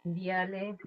Envíale.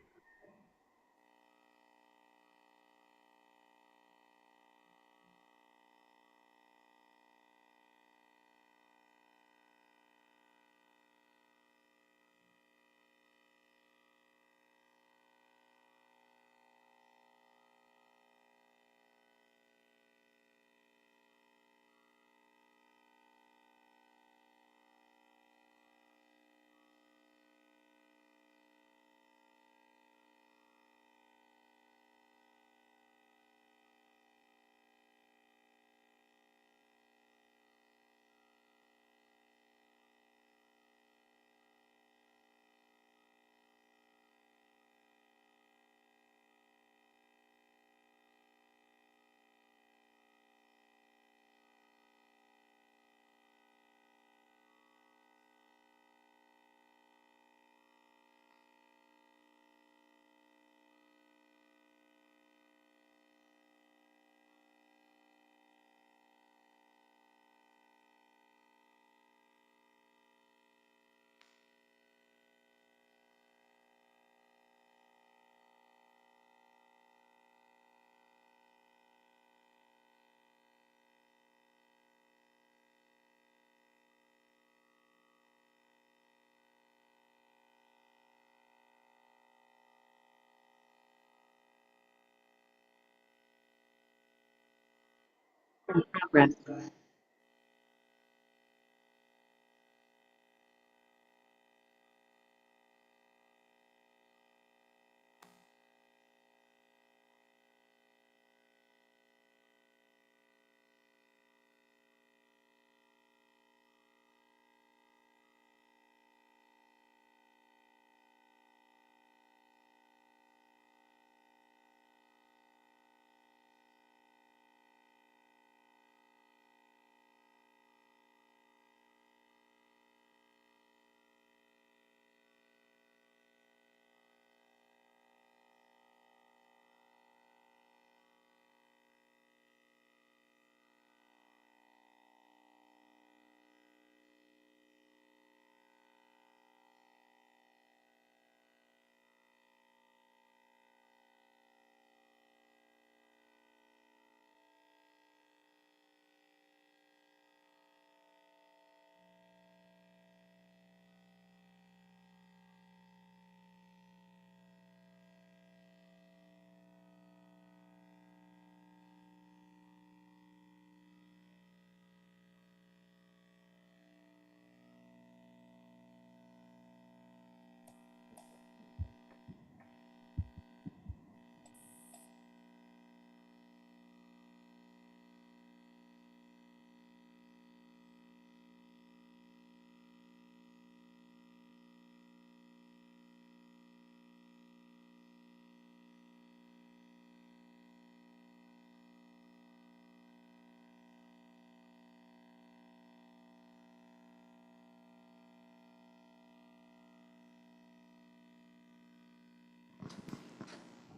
Progress.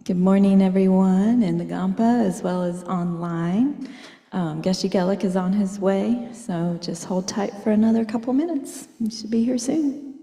Good morning, everyone in the Gampa as well as online. Geshe Gelik is on his way, so just hold tight for another couple minutes. He should be here soon.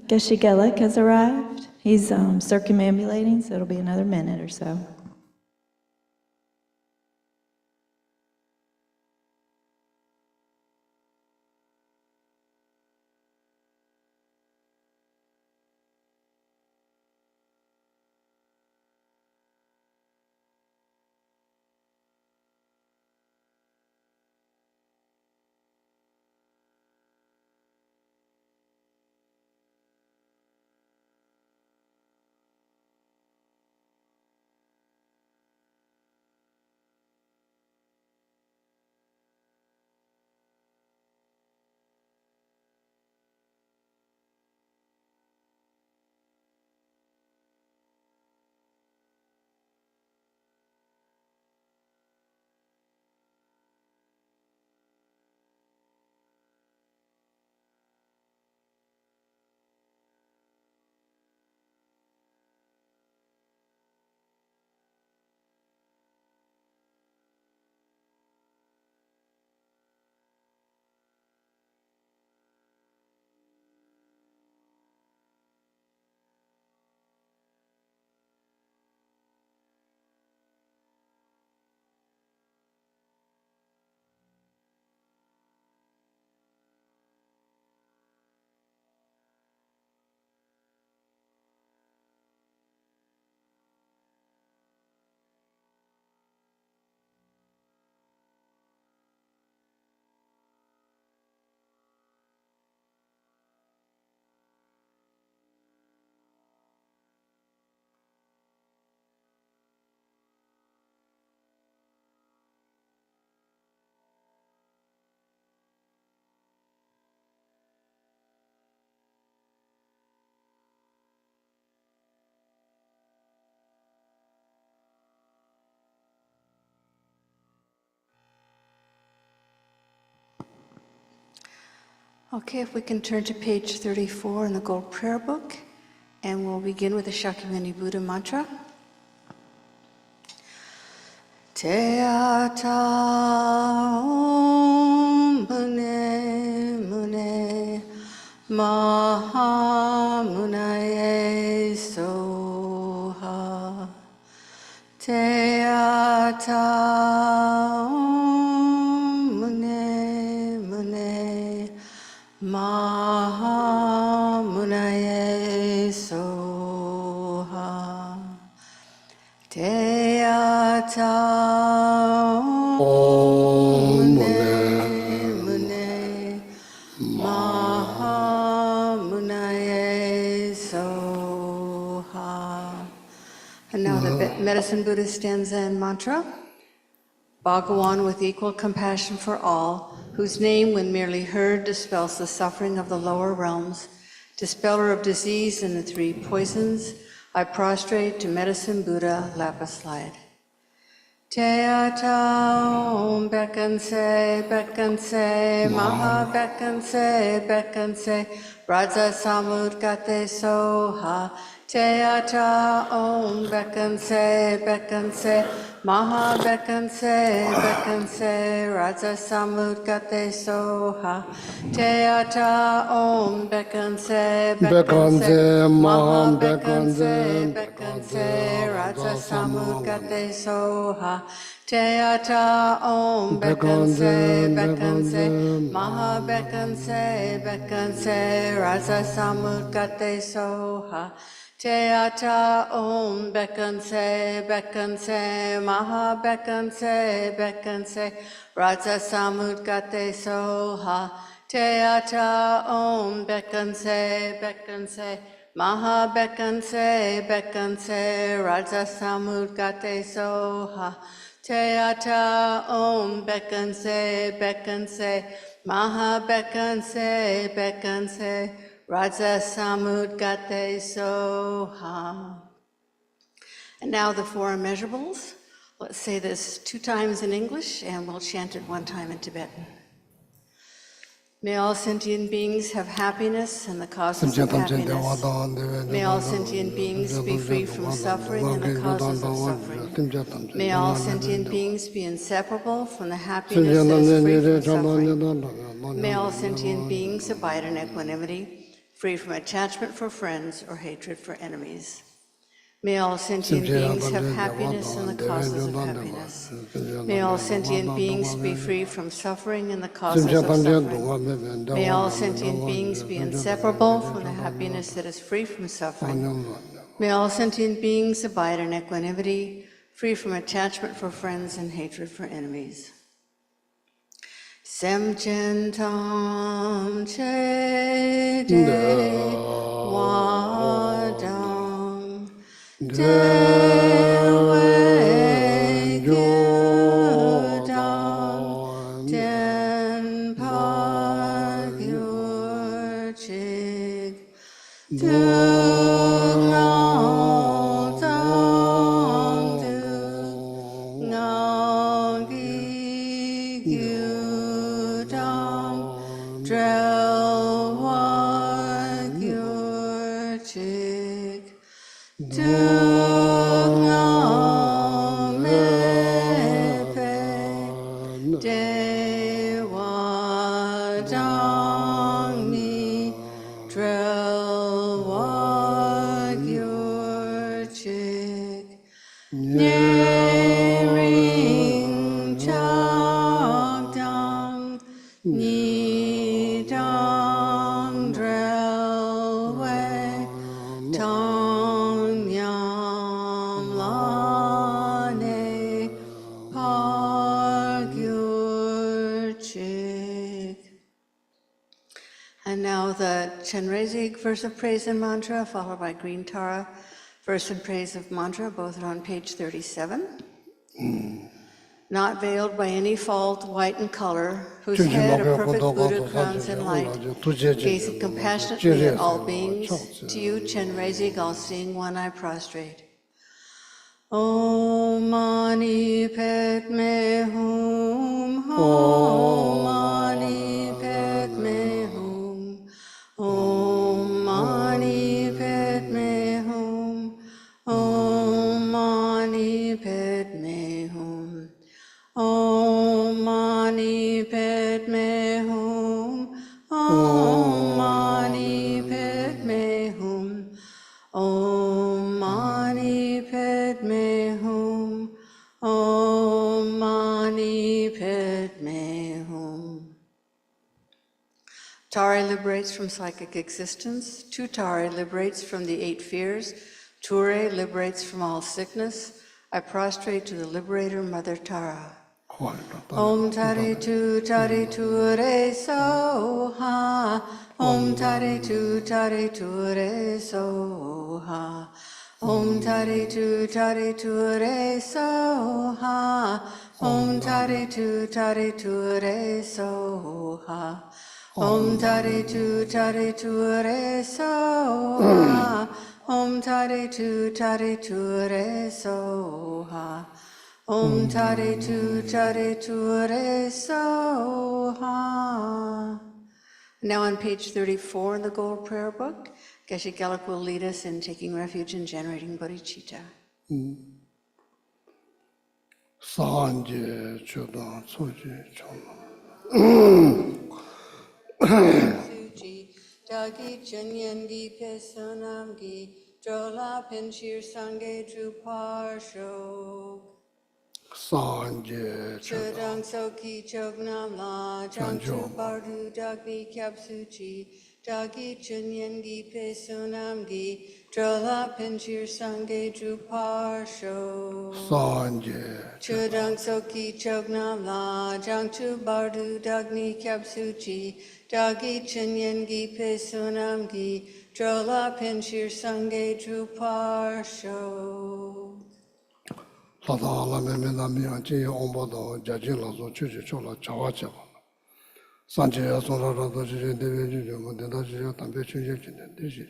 Geshe Gelik has arrived. He's circumambulating, so it'll be another minute or so. Okay, if we can turn to page 34 in the Gold Prayer Book, and we'll begin with the Shakyamuni Buddha mantra. Te ata om mune mune maha munaye soha. Te ata om mune mune maha munaye soha. Te ata om mune mune maha munaye soha. And now the Medicine Buddha stanza and mantra. Bhagawan with equal compassion for all, whose name, when merely heard, dispels the suffering of the lower realms, dispeller of disease and the three poisons, I prostrate to Medicine Buddha lapis slide. Te ata om bekanse, bekanse, maha bekanse, bekanse, raja samud gate soha. Te ata om bekanse, bekanse, maha bekanse, bekanse, raja samud gate soha. Te ata om bekanse, bekanse, maha bekanse, bekanse, raja samud gate soha. Te ata om bekanse, bekanse, maha bekanse, bekanse, raja samud gate soha. Te ata om bekanse, bekanse, maha bekanse, bekanse, raja samud gate soha. Te ata om bekanse, bekanse, maha bekanse, bekanse, raja samud gate soha. Te ata om bekanse, bekanse, maha bekanse, bekanse, raja samud gate soha. And now the four immeasurables. Let's say this 2 times in English, and we'll chant it 1 time in Tibetan. May all sentient beings have happiness and the causes of happiness. May all sentient beings be free from suffering and the causes of suffering. May all sentient beings be inseparable from the happiness that is free from suffering. May all sentient beings abide in equanimity, free from attachment for friends or hatred for enemies. May all sentient beings have happiness and the causes of happiness. May all sentient beings be free from suffering and the causes of suffering. May all sentient beings be inseparable from the happiness that is free from suffering. May all sentient beings abide in equanimity, free from attachment for friends and hatred for enemies. Semchen tam che de wadam de wei gyudam den pa gyur chig du ngao dam du ngao gi gyudam drel wa gyur chig du ngao me pe de wa dang mi drel wa gyur chig nye ring chak dang ni dang drel wei tong nyam la ne par gyur chig. And now the Chenrezig verse of praise and mantra, followed by Green Tara, verse and praise of mantra, both are on page 37. Not veiled by any fault, white in color, whose head a perfect Buddha crowns in light, gazing compassionately at all beings, to you, Chenrezig, all-seeing one, I prostrate. Om Mani Padme Hum, Om Mani Padme Hum, Om Mani Padme Hum, Om Mani Padme Hum, Om Mani Padme Hum, Om Mani Padme Hum, Om Mani Padme Hum, Om Mani Padme Hum. Tare liberates from psychic existence. Tutare liberates from the 8 fears. Ture liberates from all sickness. I prostrate to the liberator, Mother Tara. Om Tare Tu Tare Tu Re So Ha. Om Tare Tu Tare Tu Re So Ha. Om Tare Tu Tare Tu Re So Ha. Om Tare Tu Tare Tu Re So Ha. Om Tare Tu Tare Tu Re So Ha. Om Tare Tu Tare Tu Re So Ha. Om Tare Tu Tare Tu Re So Ha. Now on page 34 in the Gold Prayer Book, Geshe Geluk will lead us in taking refuge in generating bodhicitta. Sanje Chodan Soji Chona. Suji, Dagi Chanyangi Pesonamgi, Drola Pinchir Sange Drupar Shok. Sanje Chodan. Chudang Soki Chognam La, Jangchu Bardu Dagni Kyapsuchi, Dagi Chanyangi Pesonamgi, Drola Pinchir Sange Drupar Shok. Sanje Chudang Soki Chognam La, Jangchu Bardu Dagni Kyapsuchi, Dagi Chanyangi Pesunamgi, Drola Pinchir Sange Drupar Shok. Lada La Memena Ji Ombodo Jajila So Chuchi Chola Chawa Chava. Sanje Asora Rada Jiji Devi Jiji Mudenda Jiji Tampe Chuji Jiji Deji.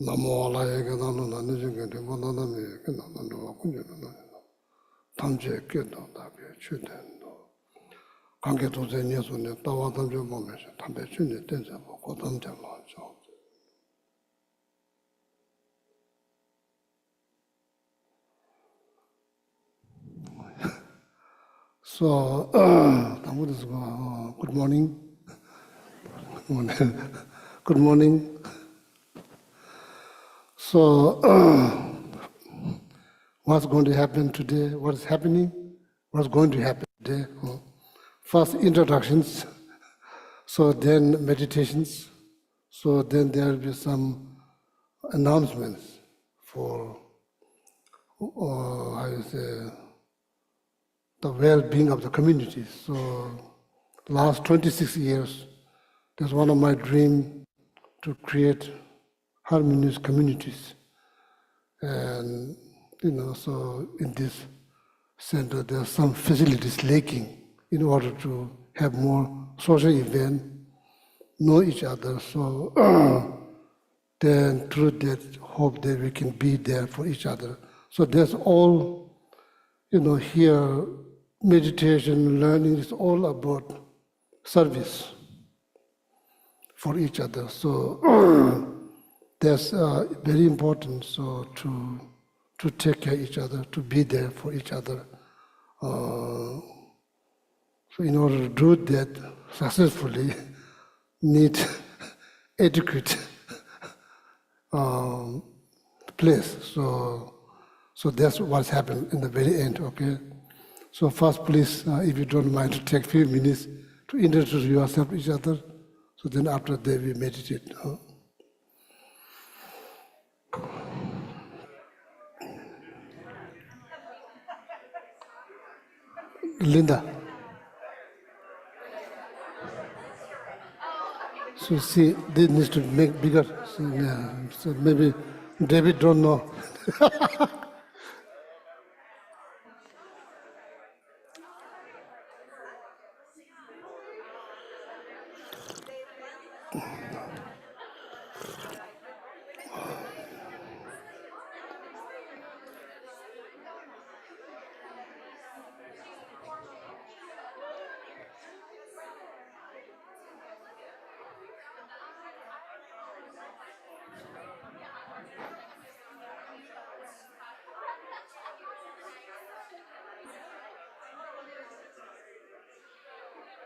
Namo Ala Egadano Nani Jiji Demonana Me Kenana Kunjana. Tamje Kedo Tabi Chudendo. Kange Toze Nesune Tawa Tamje Momesh Tampe Chuni Tenzabo Kodam Jala Chao. So, good morning. Good morning. So, what's going to happen today? What is happening? What's going to happen today? First, introductions. So then meditations. So then there will be some announcements for how you say, the well-being of the community. So last 26 years, that's one of my dreams, to create harmonious communities. And, so in this center, there are some facilities lacking in order to have more social events, know each other. So then through that, hope that we can be there for each other. So that's all, here, meditation, learning is all about service for each other. So that's very important. So to take care of each other, to be there for each other. So in order to do that successfully, need adequate place. So that's what's happened in the very end. Okay. So first, please, if you don't mind, to take a few minutes to introduce yourself to each other. So then after that we meditate. Linda. So see, this needs to make bigger. So, yeah, so maybe David don't know.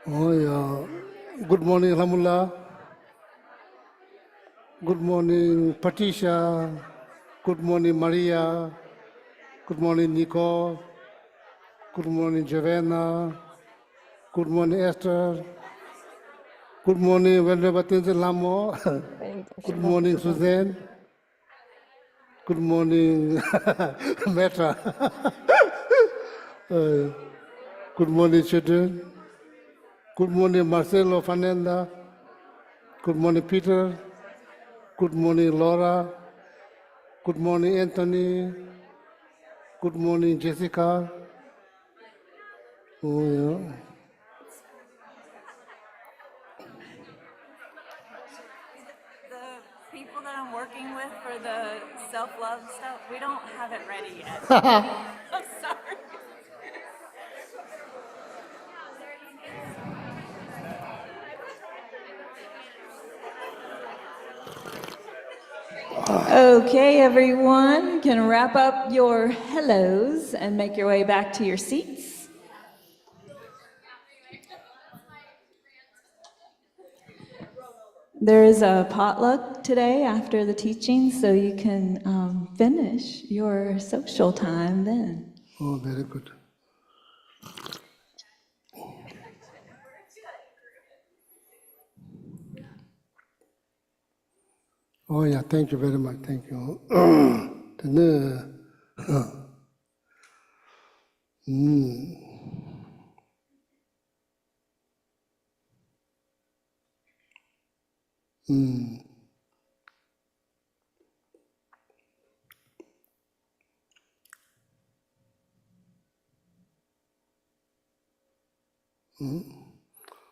Oh yeah. Good morning, Ramullah. Good morning, Patricia. Good morning, Maria. Good morning, Nicole. Good morning, Giovanna. Good morning, Esther. Good morning, Venerable Tenzin Lamo. Good morning, Suzanne. Good morning, Meta. Good morning, children. Good morning, Marcelo Fernanda. Good morning, Peter. Good morning, Laura. Good morning, Anthony. Good morning, Jessica. Oh, yeah. The people that I'm working with for the self-love stuff, we don't have it ready yet. I'm sorry. Okay, everyone, can wrap up your hellos and make your way back to your seats. There is a potluck today after the teaching, so you can finish your social time then. Oh, very good. Oh, yeah, thank you very much. Thank you.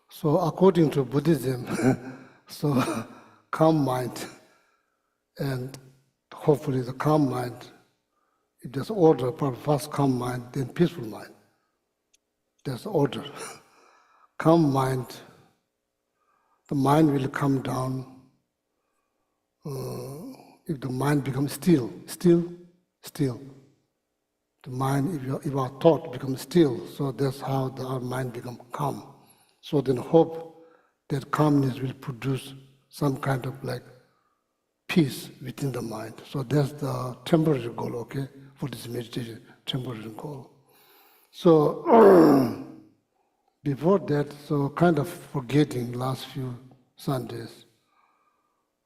So according to Buddhism, so calm mind, and hopefully the calm mind, if there's order, first calm mind, then peaceful mind. There's order. Calm mind, the mind will come down. If the mind becomes still. The mind, if our thought becomes still, so that's how our mind becomes calm. So then hope that calmness will produce some kind of like peace within the mind. So that's the temporary goal, okay, for this meditation, temporary goal. So before that, so kind of forgetting last few Sundays,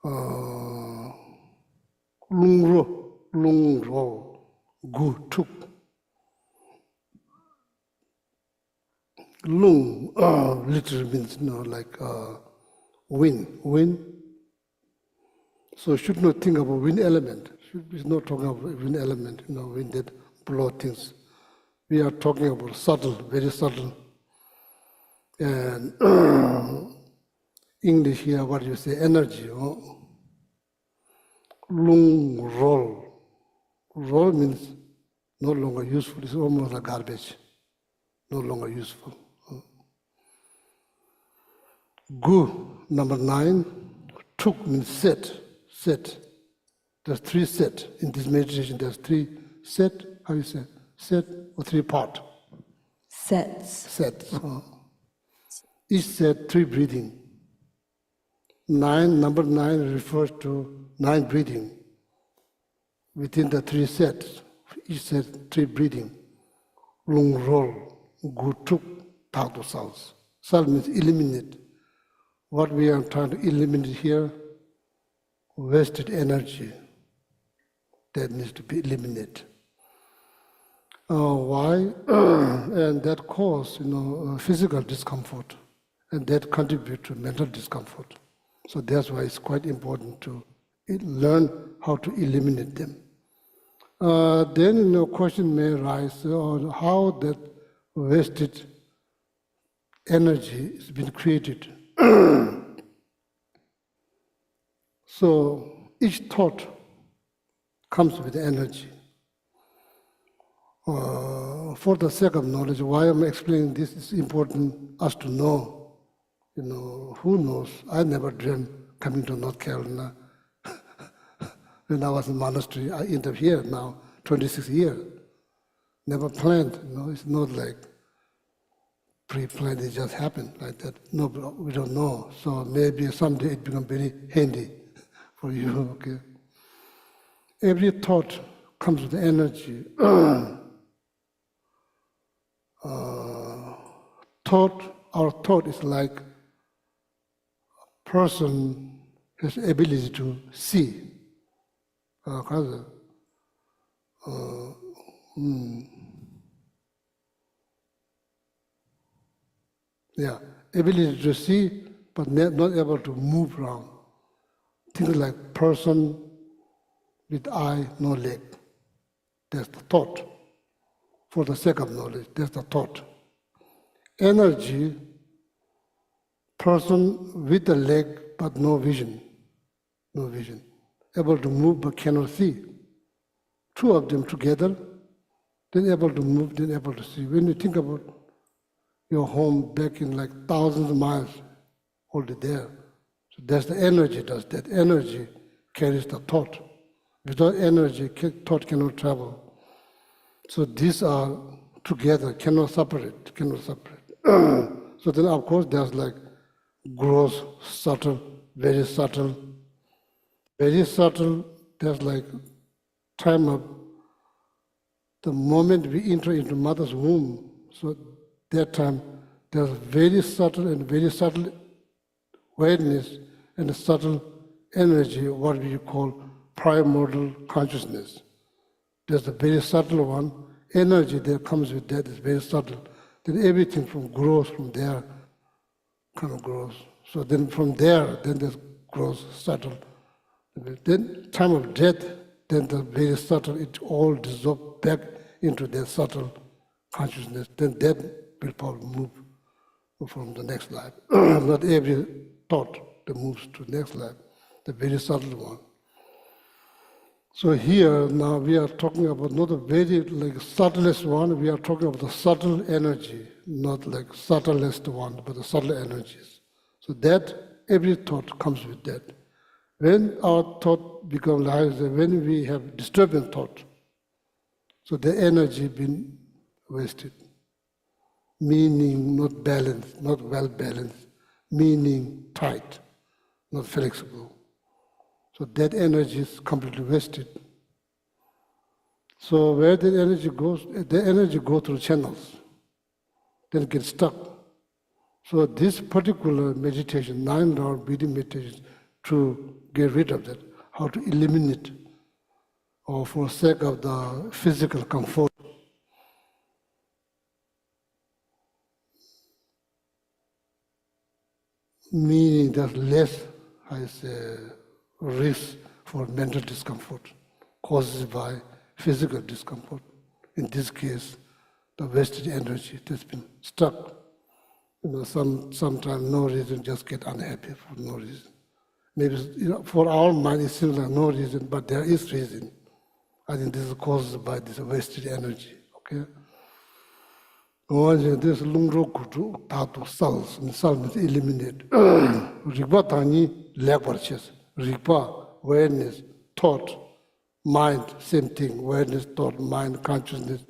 lung ro, gu tuk. Lung literally means like wind. So should not think about wind element. Should be not talking about wind element, wind that blow things. We are talking about subtle, very subtle. And English here, what you say, energy. Lung roll. Roll means no longer useful. It's almost like garbage. No longer useful. Gu, number 9. Tuk means set. There's 3 set. In this meditation, there's 3 set. How you say? Set or 3 part? Sets. Sets. Each set 3 breathing. Number 9 refers to 9 breathing. Within the 3 sets, each set 3 breathing. Lung roll, gu tuk, tau sounds. Sal means eliminate. What we are trying to eliminate here, wasted energy that needs to be eliminated. Why? And that causes, physical discomfort, and that contributes to mental discomfort. So that's why it's quite important to learn how to eliminate them. Then, question may arise on how that wasted energy has been created. So each thought comes with energy. For the sake of knowledge, why I'm explaining this is important us to know. Who knows? I never dreamed coming to North Carolina. When I was in monastery, I end up here now, 26 years. Never planned, it's not like pre-planned, it just happened like that. No, we don't know. So maybe someday it becomes very handy for you, okay? Every thought comes with energy. Our thought is like a person has ability to see. Ability to see, but not able to move around. Things like person with eye, no leg. That's the thought. For the sake of knowledge, that's the thought. Energy, person with a leg but no vision. No vision. Able to move but cannot see. 2 of them together, then able to move, then able to see. When you think about your home back in like thousands of miles, already there. So that's the energy does that. Energy carries the thought. Without energy, thought cannot travel. So these are together, cannot separate. So then of course there's like gross, subtle, very subtle. Very subtle, there's like time of the moment we enter into mother's womb. So that time there's very subtle awareness and a subtle energy, what we call primordial consciousness. There's a very subtle one. Energy that comes with that is very subtle. Then everything grows from there, kind of grows. So then from there, then there's grows subtle. Then time of death, then the very subtle, it all dissolves back into that subtle consciousness. Then that will probably move from the next life. Not every thought that moves to the next life, the very subtle one. So here now we are talking about not the very subtlest one, we are talking about the subtle energy, not like subtlest one, but the subtle energies. So that, every thought comes with that. When our thought becomes lies, when we have disturbing thought, so the energy been wasted. Meaning not balanced, not well balanced, meaning tight, not flexible. So that energy is completely wasted. So where the energy goes through channels, then it gets stuck. So this particular meditation, 9-round breathing meditation, to get rid of that, how to eliminate, or for sake of the physical comfort, meaning there's less, I say, risk for mental discomfort caused by physical discomfort. In this case, the wasted energy that's been stuck. Sometimes no reason, just get unhappy for no reason. Maybe for our mind it seems like no reason, but there is reason. I think this is caused by this wasted energy. Okay. This lungro kutu tatu cells, cell means eliminate. Rigpa tani lag purchase. Rigpa, awareness, thought, mind, same thing. Awareness, thought, mind, consciousness,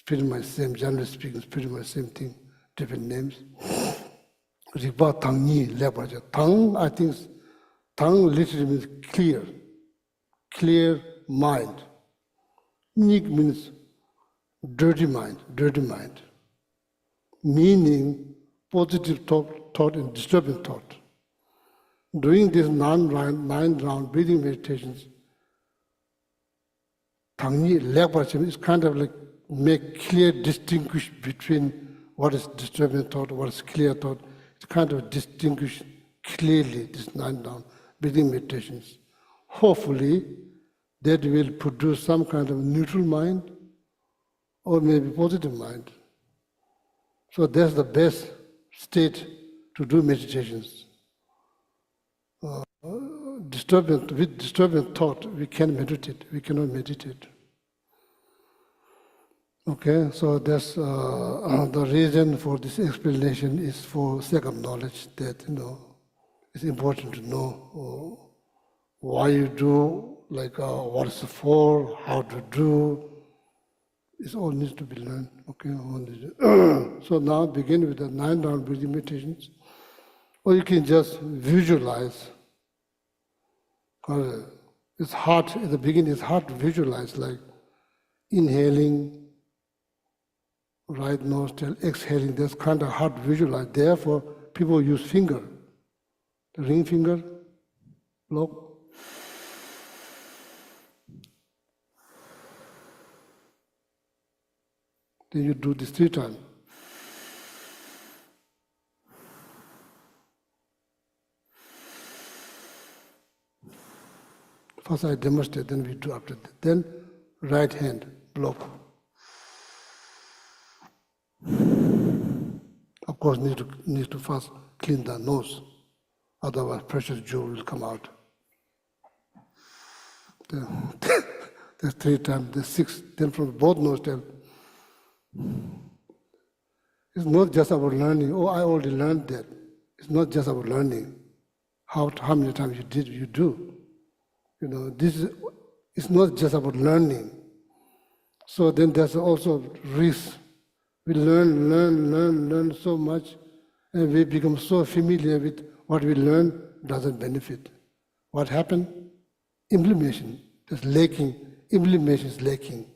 pretty much same. Generally speaking, it's pretty much same thing. Different names. Rigpa tangni lag purchase. Tang, I think, tang literally means clear, clear mind. Nik means dirty mind, meaning positive thought and disturbing thought. Doing these 9-round breathing meditations, Tangni Lekparchim is kind of like make clear distinguish between what is disturbing thought, what is clear thought. It's kind of distinguish clearly these 9-round breathing meditations. Hopefully, that will produce some kind of neutral mind or maybe positive mind. So that's the best state to do meditations. With disturbing thought, we can meditate. We cannot meditate. Okay, so that's the reason for this explanation is for sake of knowledge that it's important to know why you do, like what it's for, how to do. It all needs to be learned. Okay. So now begin with the 9-round breathing meditations, or you can just visualize. It's hard at the beginning. It's hard to visualize, like inhaling, right nostril, exhaling. That's kind of hard to visualize. Therefore, people use finger, the ring finger, block. Then you do this 3 times. First I demonstrate, then we do after that. Then right hand, block. Of course, need to first clean the nose, otherwise precious jewel will come out. That's 3 times, the 6, then from both nostrils. It's not just about learning. Oh, I already learned that. It's not just about learning. How many times you do. It's not just about learning. So then there's also risk. We learn so much, and we become so familiar with what we learn doesn't benefit. What happened? Implementation is lacking. Implementation is lacking.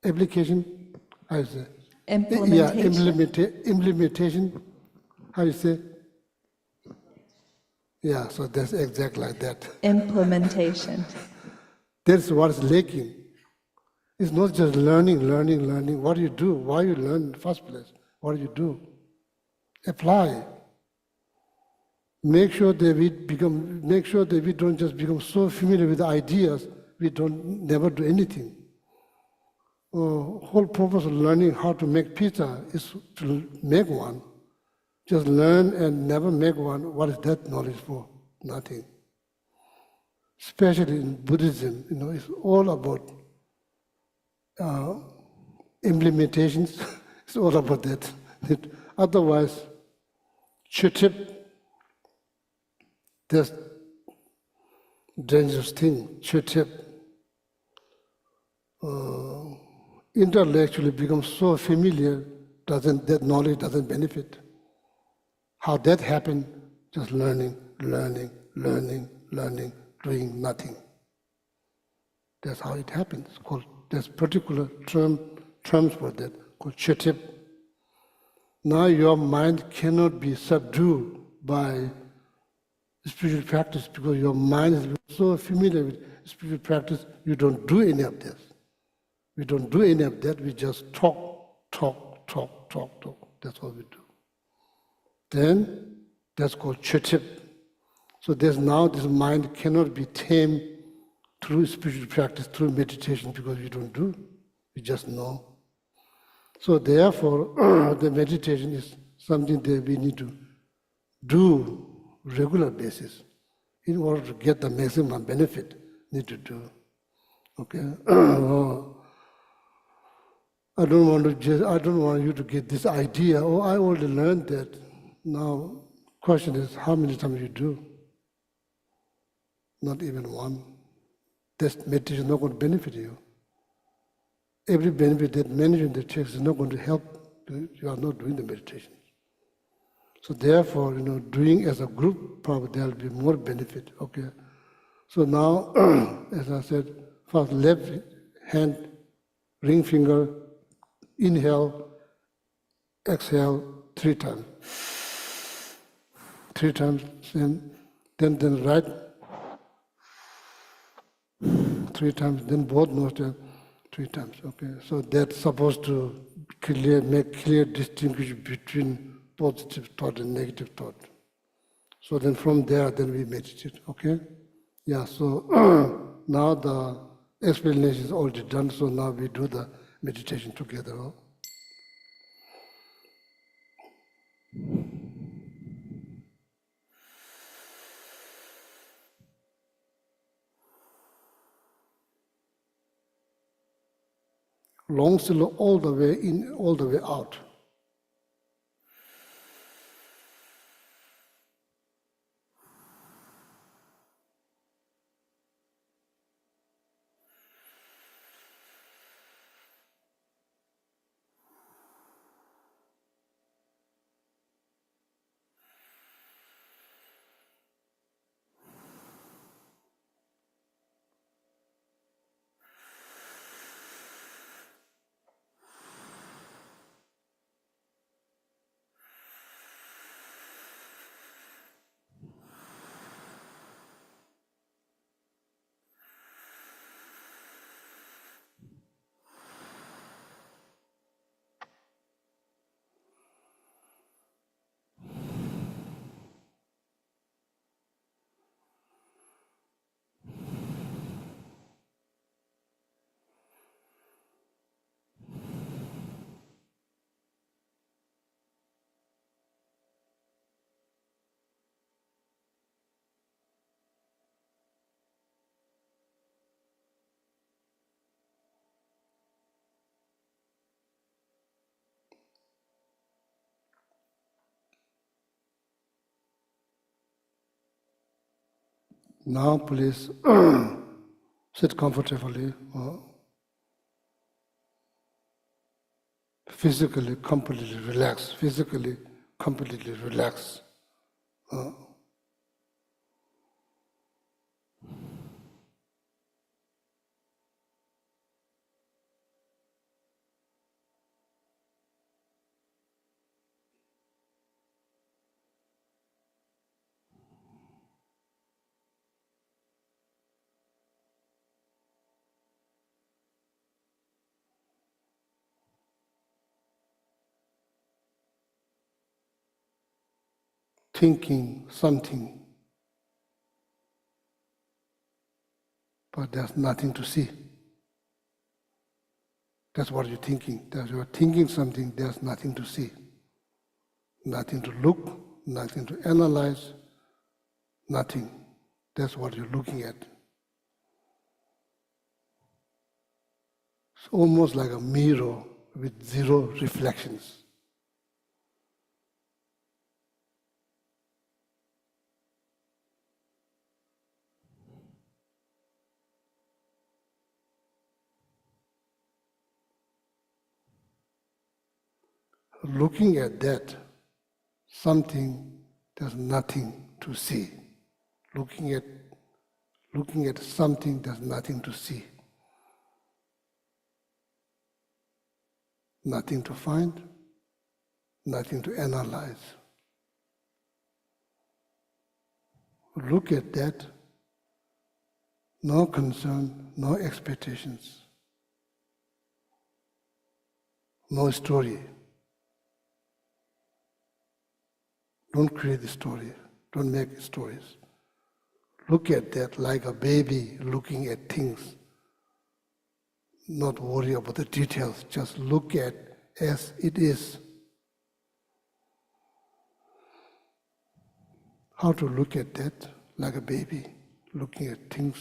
Application, how you say? Implementation. Yeah, implementation, how you say? Yeah, so that's exactly like that. Implementation. That's what's lacking. It's not just learning. What do you do? Why you learn in the first place? What do you do? Apply. Make sure that we don't just become so familiar with the ideas, we never do anything. Whole purpose of learning how to make pizza is to make one. Just learn and never make one. What is that knowledge for? Nothing. Especially in Buddhism, it's all about implementations. It's all about that. Otherwise, chitip, that's dangerous thing. Chitip. Intellectually becomes so familiar, that knowledge doesn't benefit. How that happened, just learning, doing nothing. That's how it happens. There's particular terms for that called chetip. Now your mind cannot be subdued by spiritual practice because your mind is so familiar with spiritual practice, you don't do any of this. We don't do any of that, we just talk. That's what we do. Then that's called chetip. So there's now this mind cannot be tamed through spiritual practice, through meditation, because we don't do, we just know. So therefore, the meditation is something that we need to do regular basis. In order to get the maximum benefit, need to do. Okay? I don't want you to get this idea, oh, I already learned that. Now, question is, how many times you do? Not even one. This meditation is not going to benefit you. Every benefit that mentioned in the text is not going to help you. You are not doing the meditation. So therefore, doing as a group, probably there will be more benefit. Okay. So now, as I said, first left hand, ring finger, inhale, exhale 3 times. 3 times, then right 3 times, then both nostrils 3 times. Okay, so that's supposed to make clear distinction between positive thought and negative thought. So then from there, then we meditate. Okay, yeah. So now the explanation is already done. So now we do the meditation together. Long slow all the way in, all the way out. Now please sit comfortably, physically completely relax, physically completely relax. Thinking something, but there's nothing to see. That's what you're thinking. You're thinking something, there's nothing to see. Nothing to look, nothing to analyze, nothing. That's what you're looking at. It's almost like a mirror with 0 reflections. Looking at that, something, there's nothing. to see. Looking at something, there's nothing to see. Nothing to find, nothing to analyze. Look at that, no concern, no expectations, no story. Don't create the story, don't make stories. Look at that like a baby looking at things, not worry about the details, just look at as it is. How to look at that like a baby looking at things.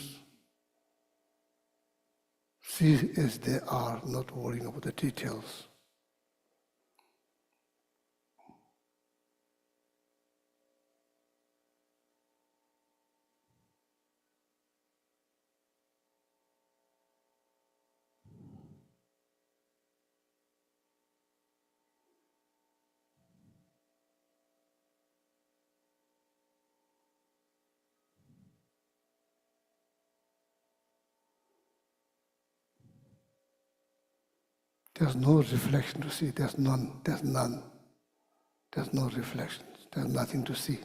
See as they are, not worrying about the details. There's no reflection to see, there's none. There's no reflections, there's nothing to see.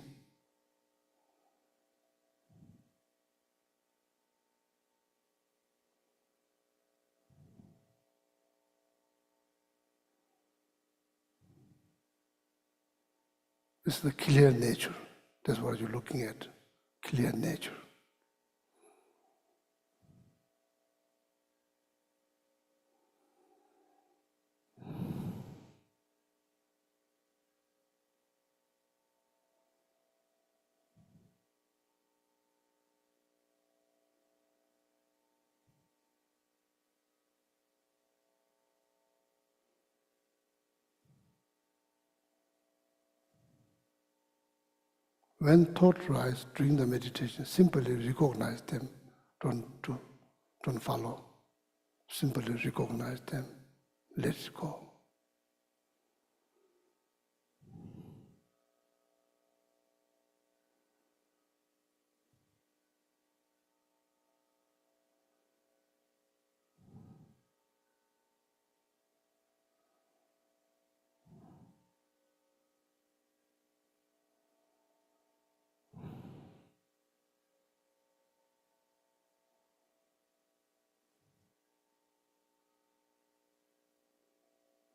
This is the clear nature. That's what you're looking at, clear nature. When thoughts rise during the meditation, simply recognize them, don't follow. Simply recognize them, let it go.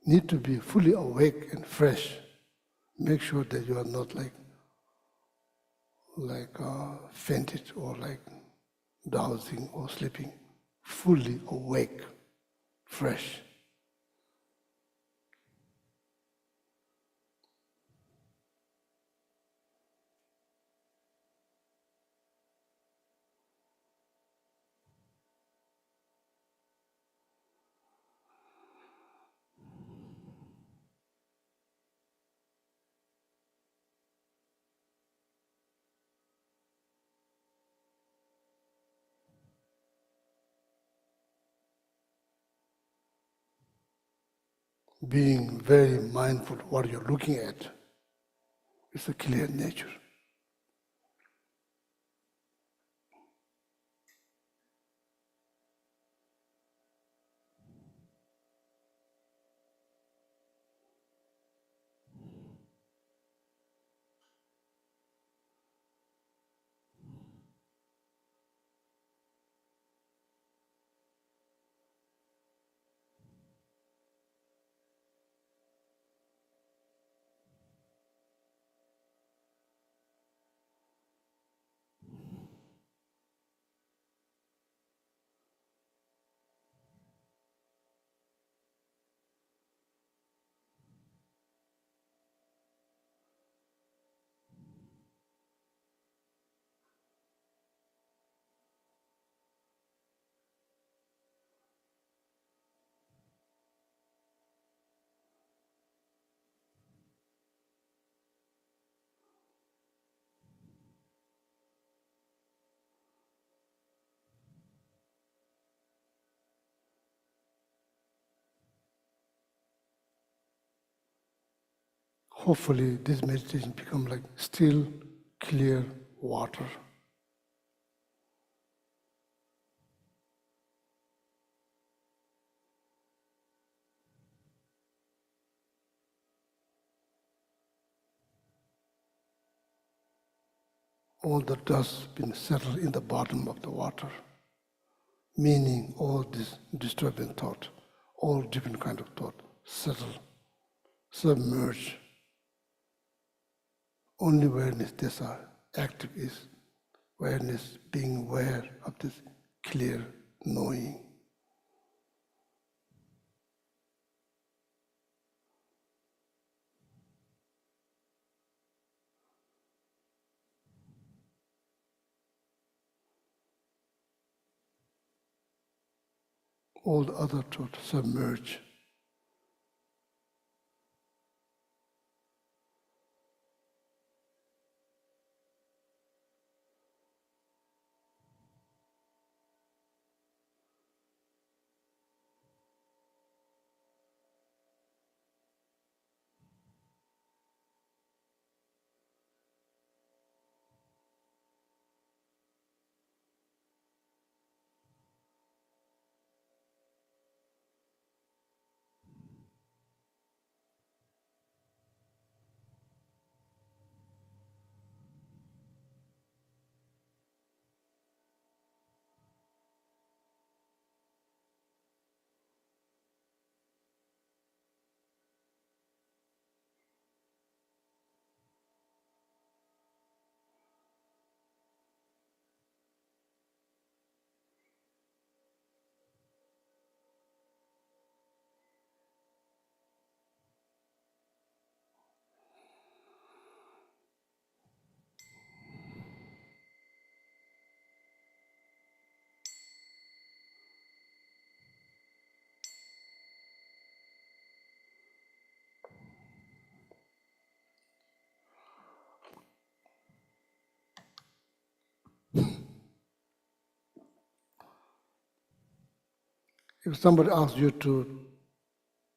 Need to be fully awake and fresh. Make sure that you are not like fainted or like dowsing or sleeping. Fully awake, fresh. Being very mindful of what you're looking at is a clear nature. Hopefully this meditation become like still, clear water. All the dust been settled in the bottom of the water, meaning all this disturbing thought, all different kind of thought, settle, submerge. Only awareness, this are active is awareness, being aware of this clear knowing. All the other thoughts submerge. If somebody asks you to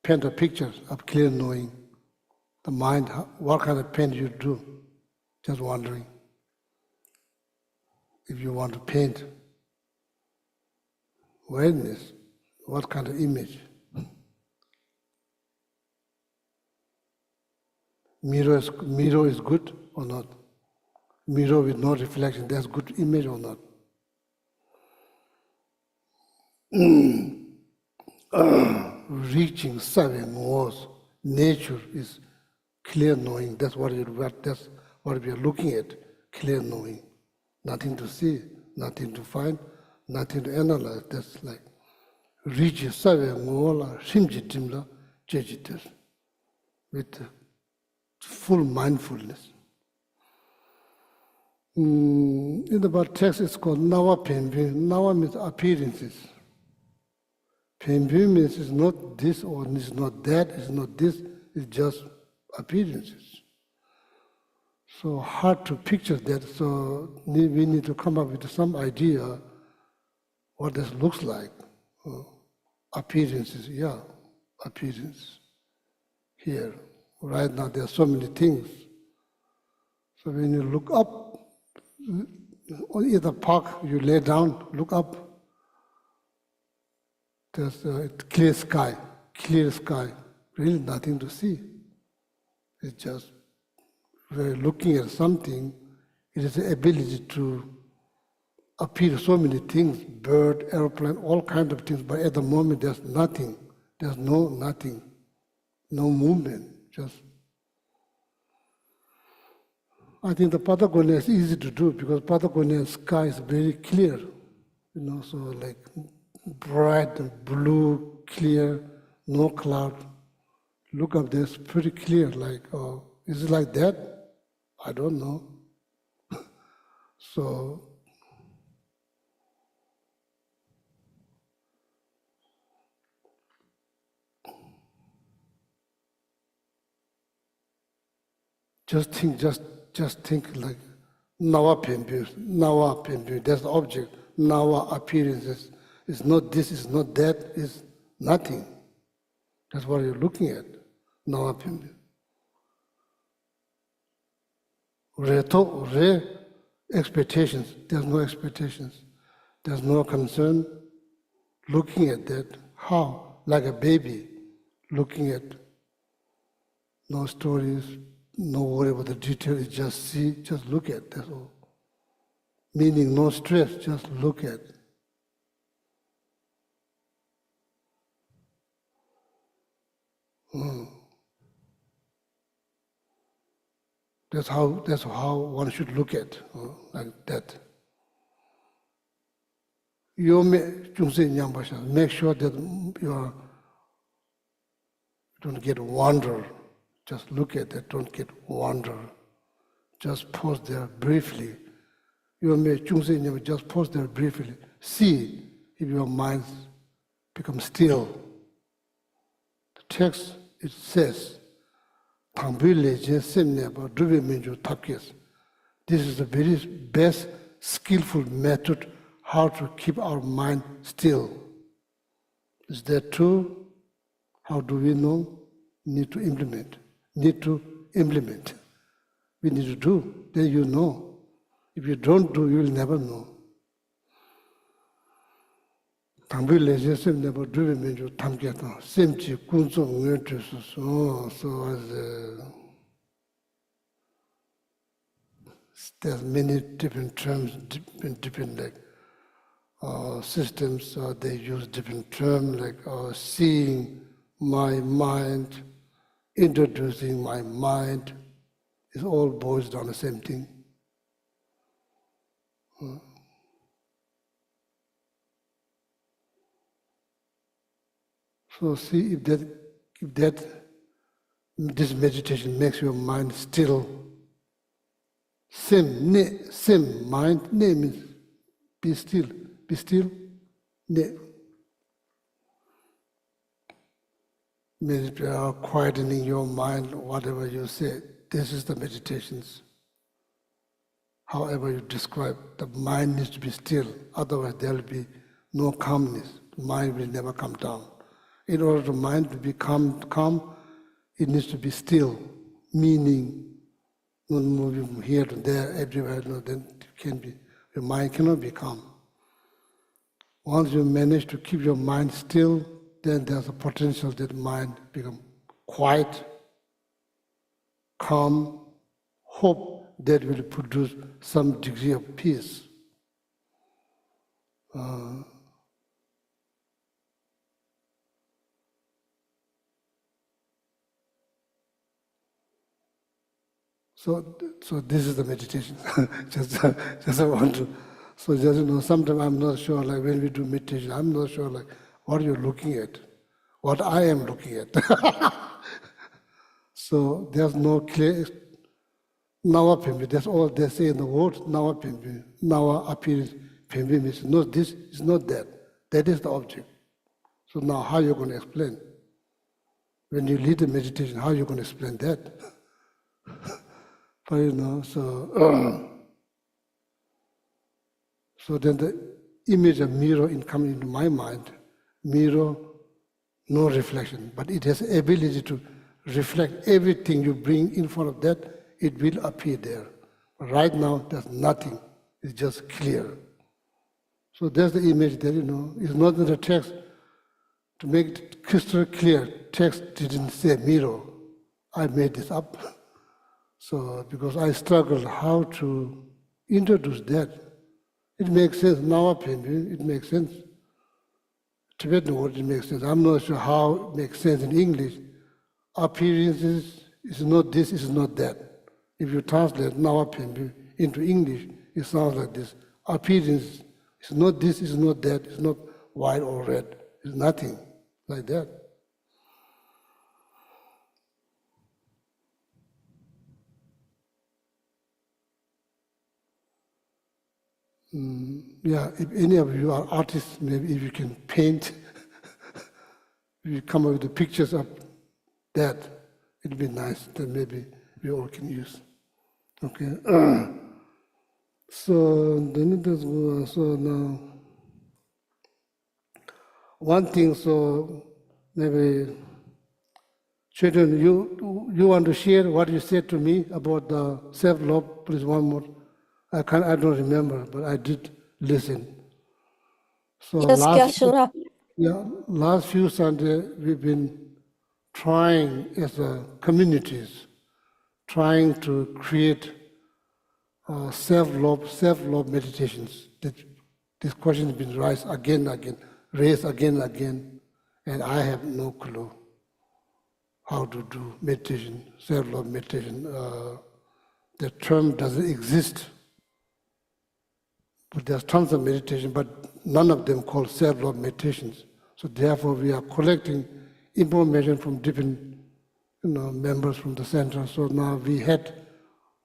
paint a picture of clear knowing, the mind, what kind of paint you do? Just wondering. If you want to paint awareness, what kind of image? Mirror is good or not? Mirror with no reflection, that's good image or not? Reaching seven was nature is clear knowing. That's what we are looking at. Clear knowing. Nothing to see, nothing to find, nothing to analyze. That's like reaching seven was shimjitimla jejitir with full mindfulness. In the Buddha text, it's called Nawa Pembe. Nawa means appearances. Pembe means it's not this or it's not that, it's not this, it's just appearances. So hard to picture that, so we need to come up with some idea what this looks like. Appearances, yeah, appearance. Here, right now there are so many things. So when you look up, on either park, you lay down, look up, there's a clear sky, really nothing to see. It's just, we're looking at something, it is the ability to appear so many things, bird, airplane, all kinds of things, but at the moment there's nothing. There's nothing, no movement, just. I think the Patagonia is easy to do because Patagonia sky is very clear, so like bright and blue, clear, no cloud. Look up there, it's pretty clear, like, is it like that? I don't know. So, just think like Nawa Pembe, that's the object. Nawa appearances. It's not this, it's not that, it's nothing. That's what you're looking at. Nawa Pembe. expectations. There's no expectations. There's no concern. Looking at that, how? Like a baby, looking at no stories, no worry about the details, just see, just look at, that's all. Meaning no stress, just look at. That's how one should look at, like that. You make sure that you don't get wander. Just look at that, don't get wander. Just pause there briefly. You may just pause there briefly. See if your mind becomes still. The text, it says, this is the very best skillful method how to keep our mind still. Is that true? How do we know? Need to implement. Need to implement. We need to do. Then you know. If you don't do, you will never know. There's many different terms, different like systems. They use different terms like seeing my mind, introducing my mind. It all boils down the same thing. So see if this meditation makes your mind still. Sim mind, ne means be still, ne. Means quietening your mind, whatever you say. This is the meditations. However you describe, the mind needs to be still, otherwise there will be no calmness. The mind will never come down. In order for the mind to become calm, it needs to be still, meaning not moving from here to there, everywhere, no, then your mind cannot be calm. Once you manage to keep your mind still, then there's a potential that mind become quiet, calm, hope that will produce some degree of peace. So this is the meditation. just I want to. So just sometimes I'm not sure. Like when we do meditation, I'm not sure. Like what you're looking at, what I am looking at. So there's no clear. Nawa pembe. That's all they say in the word. Nawa pembe. Nawa appears pembe means no. This is not that. That is the object. So now, how are you going to explain? When you lead the meditation, how are you going to explain that? But so then the image of mirror coming into my mind, mirror, no reflection, but it has ability to reflect everything you bring in front of that, it will appear there. But right now, there's nothing, it's just clear. So there's the image that, it's not in the text. To make it crystal clear, text didn't say mirror. I made this up. So, because I struggled how to introduce that, it makes sense now, it makes sense. Tibetan word, it makes sense. I'm not sure how it makes sense in English. Appearances is not this, is not that. If you translate now into English, it sounds like this. Appearance is not this, is not that, it's not white or red, it's nothing like that. Yeah, if any of you are artists, maybe if you can paint, if you come up with the pictures of that, it'd be nice. Then maybe we all can use. Okay. So then it does go. So now, one thing. So maybe Children, you want to share what you said to me about the self-love? Please, one more. I don't remember, but I did listen. So Yes, Geshe-la. last few Sundays we've been trying as a communities, trying to create self-love meditations. This question has been raised again and again, and I have no clue how to do meditation, self-love meditation. The term doesn't exist, but there's tons of meditation, but none of them called self-love meditations. So therefore, we are collecting information from different members from the center. So now we had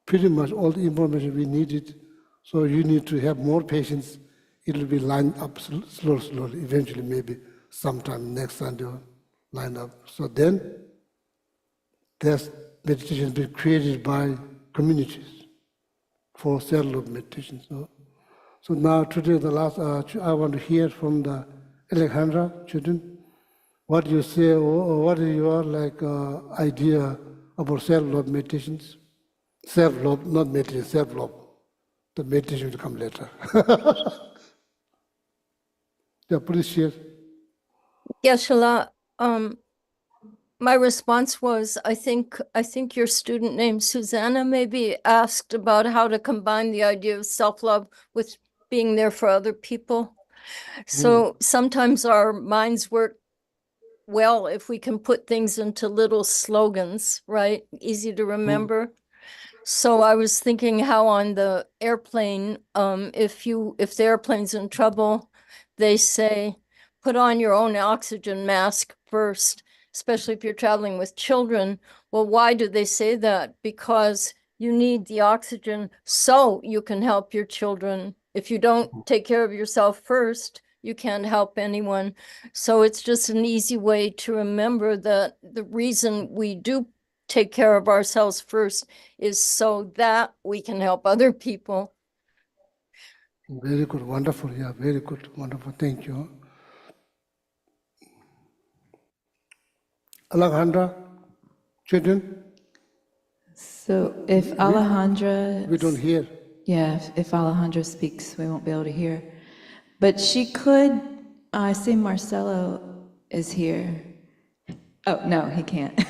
pretty much all the information we needed. So you need to have more patience. It'll be lined up slowly. Eventually, maybe sometime next Sunday, line up. So then, there's meditation being created by communities for self-love meditation. So now today, I want to hear from the Alejandra children. What you say, or what is your idea about self-love meditations? Self-love, not meditation, self-love. The meditation will come later. Yeah, please share. Geshe-la, my response was, I think your student named Susanna maybe asked about how to combine the idea of self-love with being there for other people. So sometimes our minds work well if we can put things into little slogans, right? Easy to remember. So I was thinking how on the airplane, if the airplane's in trouble, they say, put on your own oxygen mask first, especially if you're traveling with children. Well, why do they say that? Because you need the oxygen so you can help your children. If you don't take care of yourself first, you can't help anyone. So it's just an easy way to remember that the reason we do take care of ourselves first is so that we can help other people. Very good, wonderful. Yeah, very good, wonderful. Thank you. Alejandra, children? So if Alejandra... We don't hear. Yeah, if Alejandra speaks, we won't be able to hear. But she could, I see Marcelo is here. Oh, no, he can't.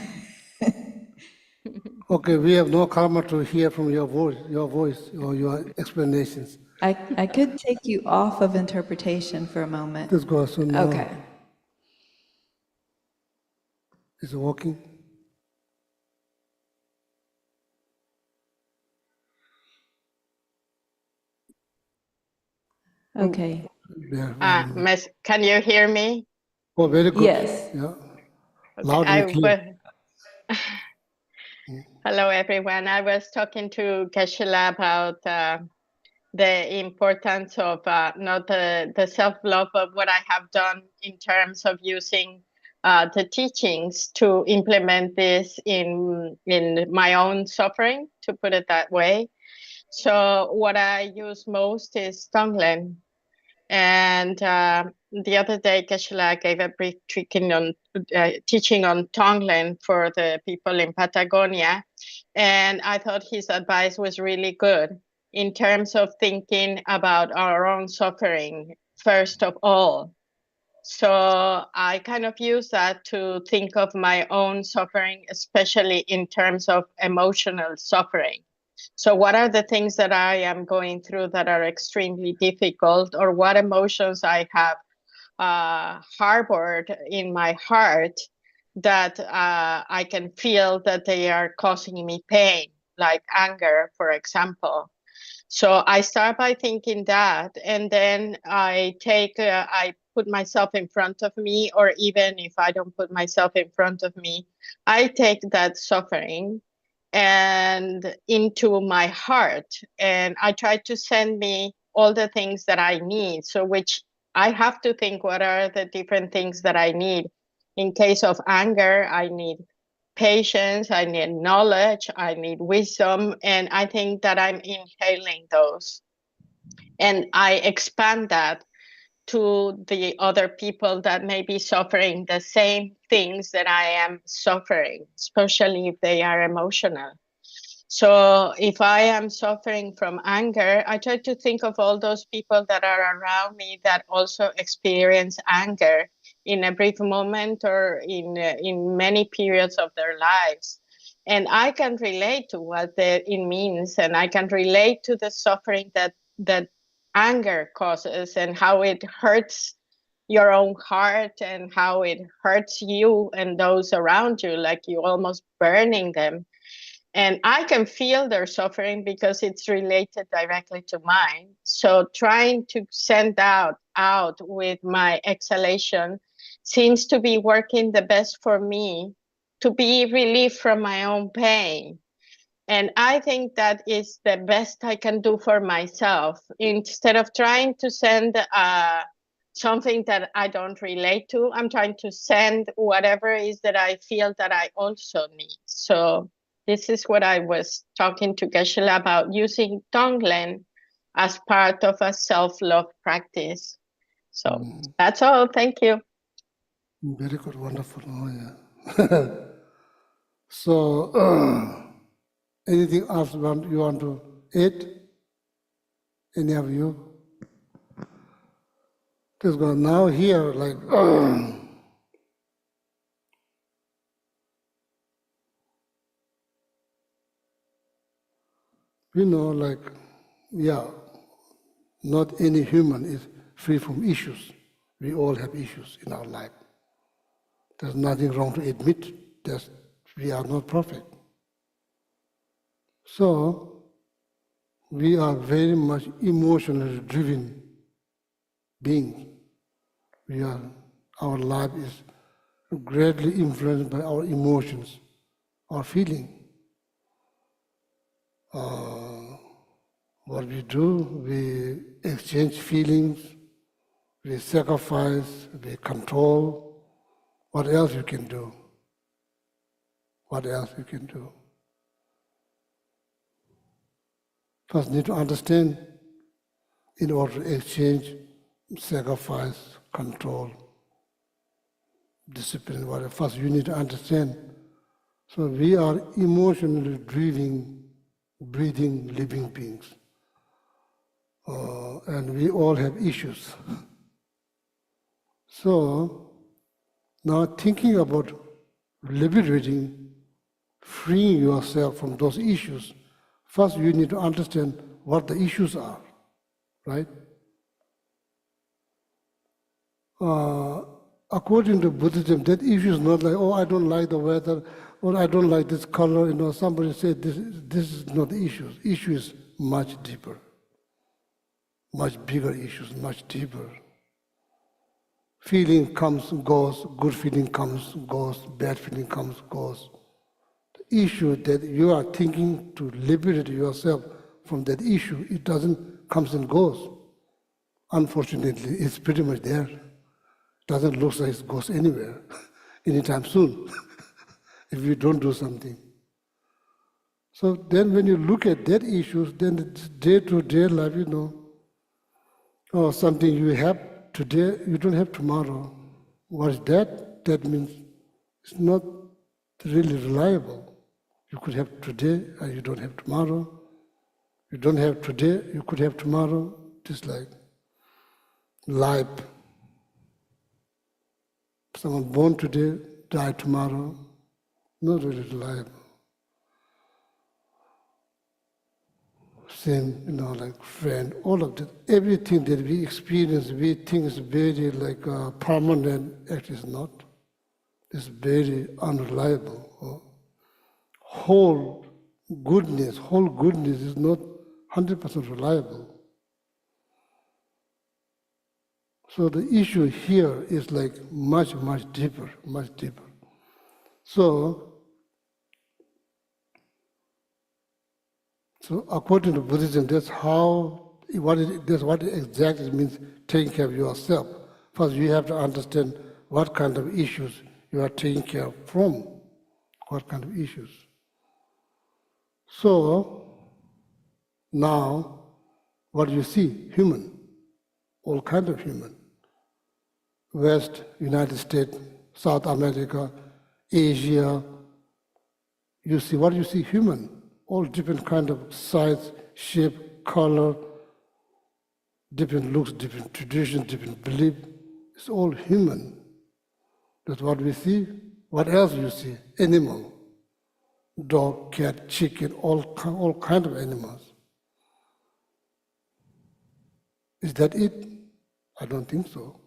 Okay, we have no karma to hear from your voice or your explanations. I could take you off of interpretation for a moment. Let's go. So now Okay. it's working. Okay. Yeah. Miss, can you hear me? Oh, very good. Yes. Yeah. Okay, Loud and clear. Hello, everyone. I was talking to Geshe-la about the importance of not the self-love of what I have done in terms of using the teachings to implement this in my own suffering, to put it that way. So what I use most is Tonglen. And the other day, Geshe-la gave a brief teaching on Tonglen for the people in Patagonia. And I thought his advice was really good in terms of thinking about our own suffering, first of all. So I kind of use that to think of my own suffering, especially in terms of emotional suffering. So what are the things that I am going through that are extremely difficult, or what emotions I have harbored in my heart that I can feel that they are causing me pain, like anger, for example. So I start by thinking that, and then I put myself in front of me, or even if I don't put myself in front of me, I take that suffering and into my heart, and I try to send me all the things that I need. So which I have to think, what are the different things that I need? In case of anger, I need patience, I need knowledge, I need wisdom, and I think that I'm inhaling those. And I expand that to the other people that may be suffering the same things that I am suffering, especially if they are emotional. So if I am suffering from anger, I try to think of all those people that are around me that also experience anger in a brief moment or in many periods of their lives. And I can relate to what it means, and I can relate to the suffering that anger causes and how it hurts your own heart and how it hurts you and those around you, like you almost burning them. And I can feel their suffering because it's related directly to mine. So trying to send out with my exhalation seems to be working the best for me to be relieved from my own pain. And I think that is the best I can do for myself. Instead of trying to send something that I don't relate to, I'm trying to send whatever it is that I feel that I also need. So this is what I was talking to Geshe-la about, using Tonglen as part of a self-love practice. So that's all. Thank you. Very good, wonderful. Oh, yeah. So, anything else you want to add? Any of you? Just go now here, like, you know, like, yeah, not any human is free from issues. We all have issues in our life. There's nothing wrong to admit that we are not perfect. So, we are very much emotionally driven beings. Our life is greatly influenced by our emotions, our feeling. What we do, we exchange feelings, we sacrifice, we control. What else you can do? What else you can do? First, need to understand in order to exchange, sacrifice, control, discipline, whatever. First, you need to understand. So we are emotionally breathing living beings. And we all have issues. So, now thinking about liberating, freeing yourself from those issues, first you need to understand what the issues are, right? According to Buddhism, that issue is not like, oh, I don't like the weather, or I don't like this color. Somebody said this is not the issue. Issue is much deeper, much bigger issues, much deeper. Feeling comes, goes, good feeling comes, goes, bad feeling comes, goes. The issue that you are thinking to liberate yourself from that issue, it doesn't comes and goes. Unfortunately, it's pretty much there. Doesn't look like it goes anywhere anytime soon if you don't do something. So then when you look at that issue, then it's day-to-day life, or something you have today, you don't have tomorrow. What is that? That means it's not really reliable. You could have today and you don't have tomorrow. You don't have today, you could have tomorrow. Just like life. Someone born today, die tomorrow. Not really reliable. Same, like friend, all of that. Everything that we experience, we think is very permanent. Actually, it's not. It's very unreliable. Whole goodness is not 100% reliable. So the issue here is like much, much deeper, much deeper. So according to Buddhism, that's what it exactly means taking care of yourself. First, you have to understand what kind of issues you are taking care of from. What kind of issues. So, now, what do you see? Human. All kind of human. West, United States, South America, Asia, you see, what you see? Human, all different kind of size, shape, color, different looks, different traditions, different belief. It's all human. That's what we see. What else you see? Animal, dog, cat, chicken, all kind of animals. Is that it? I don't think so.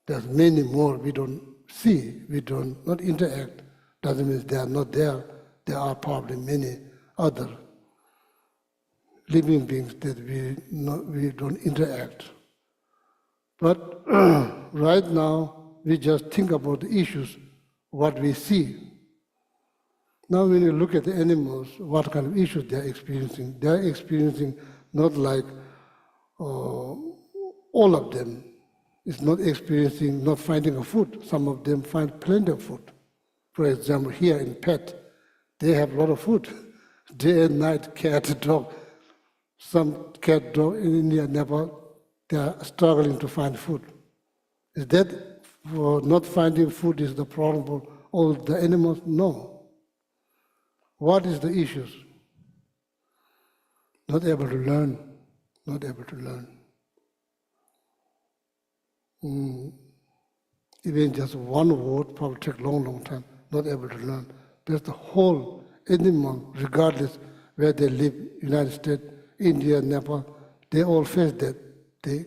There's many more we don't see, we don't not interact. Doesn't mean they are not there. There are probably many other living beings that we don't interact. But right now, we just think about the issues, what we see. Now when you look at the animals, what kind of issues they're experiencing not like all of them. It's not experiencing not finding a food. Some of them find plenty of food. For example, here in Pet, they have a lot of food. Day and night, cat, dog. Some cat, dog in India, Nepal, they are struggling to find food. Is that for not finding food is the problem for all the animals? No. What is the issues? Not able to learn, not able to learn. Even just one word probably take long time, not able to learn. That's the whole animal, regardless where they live, United States, India, Nepal, they all face that. They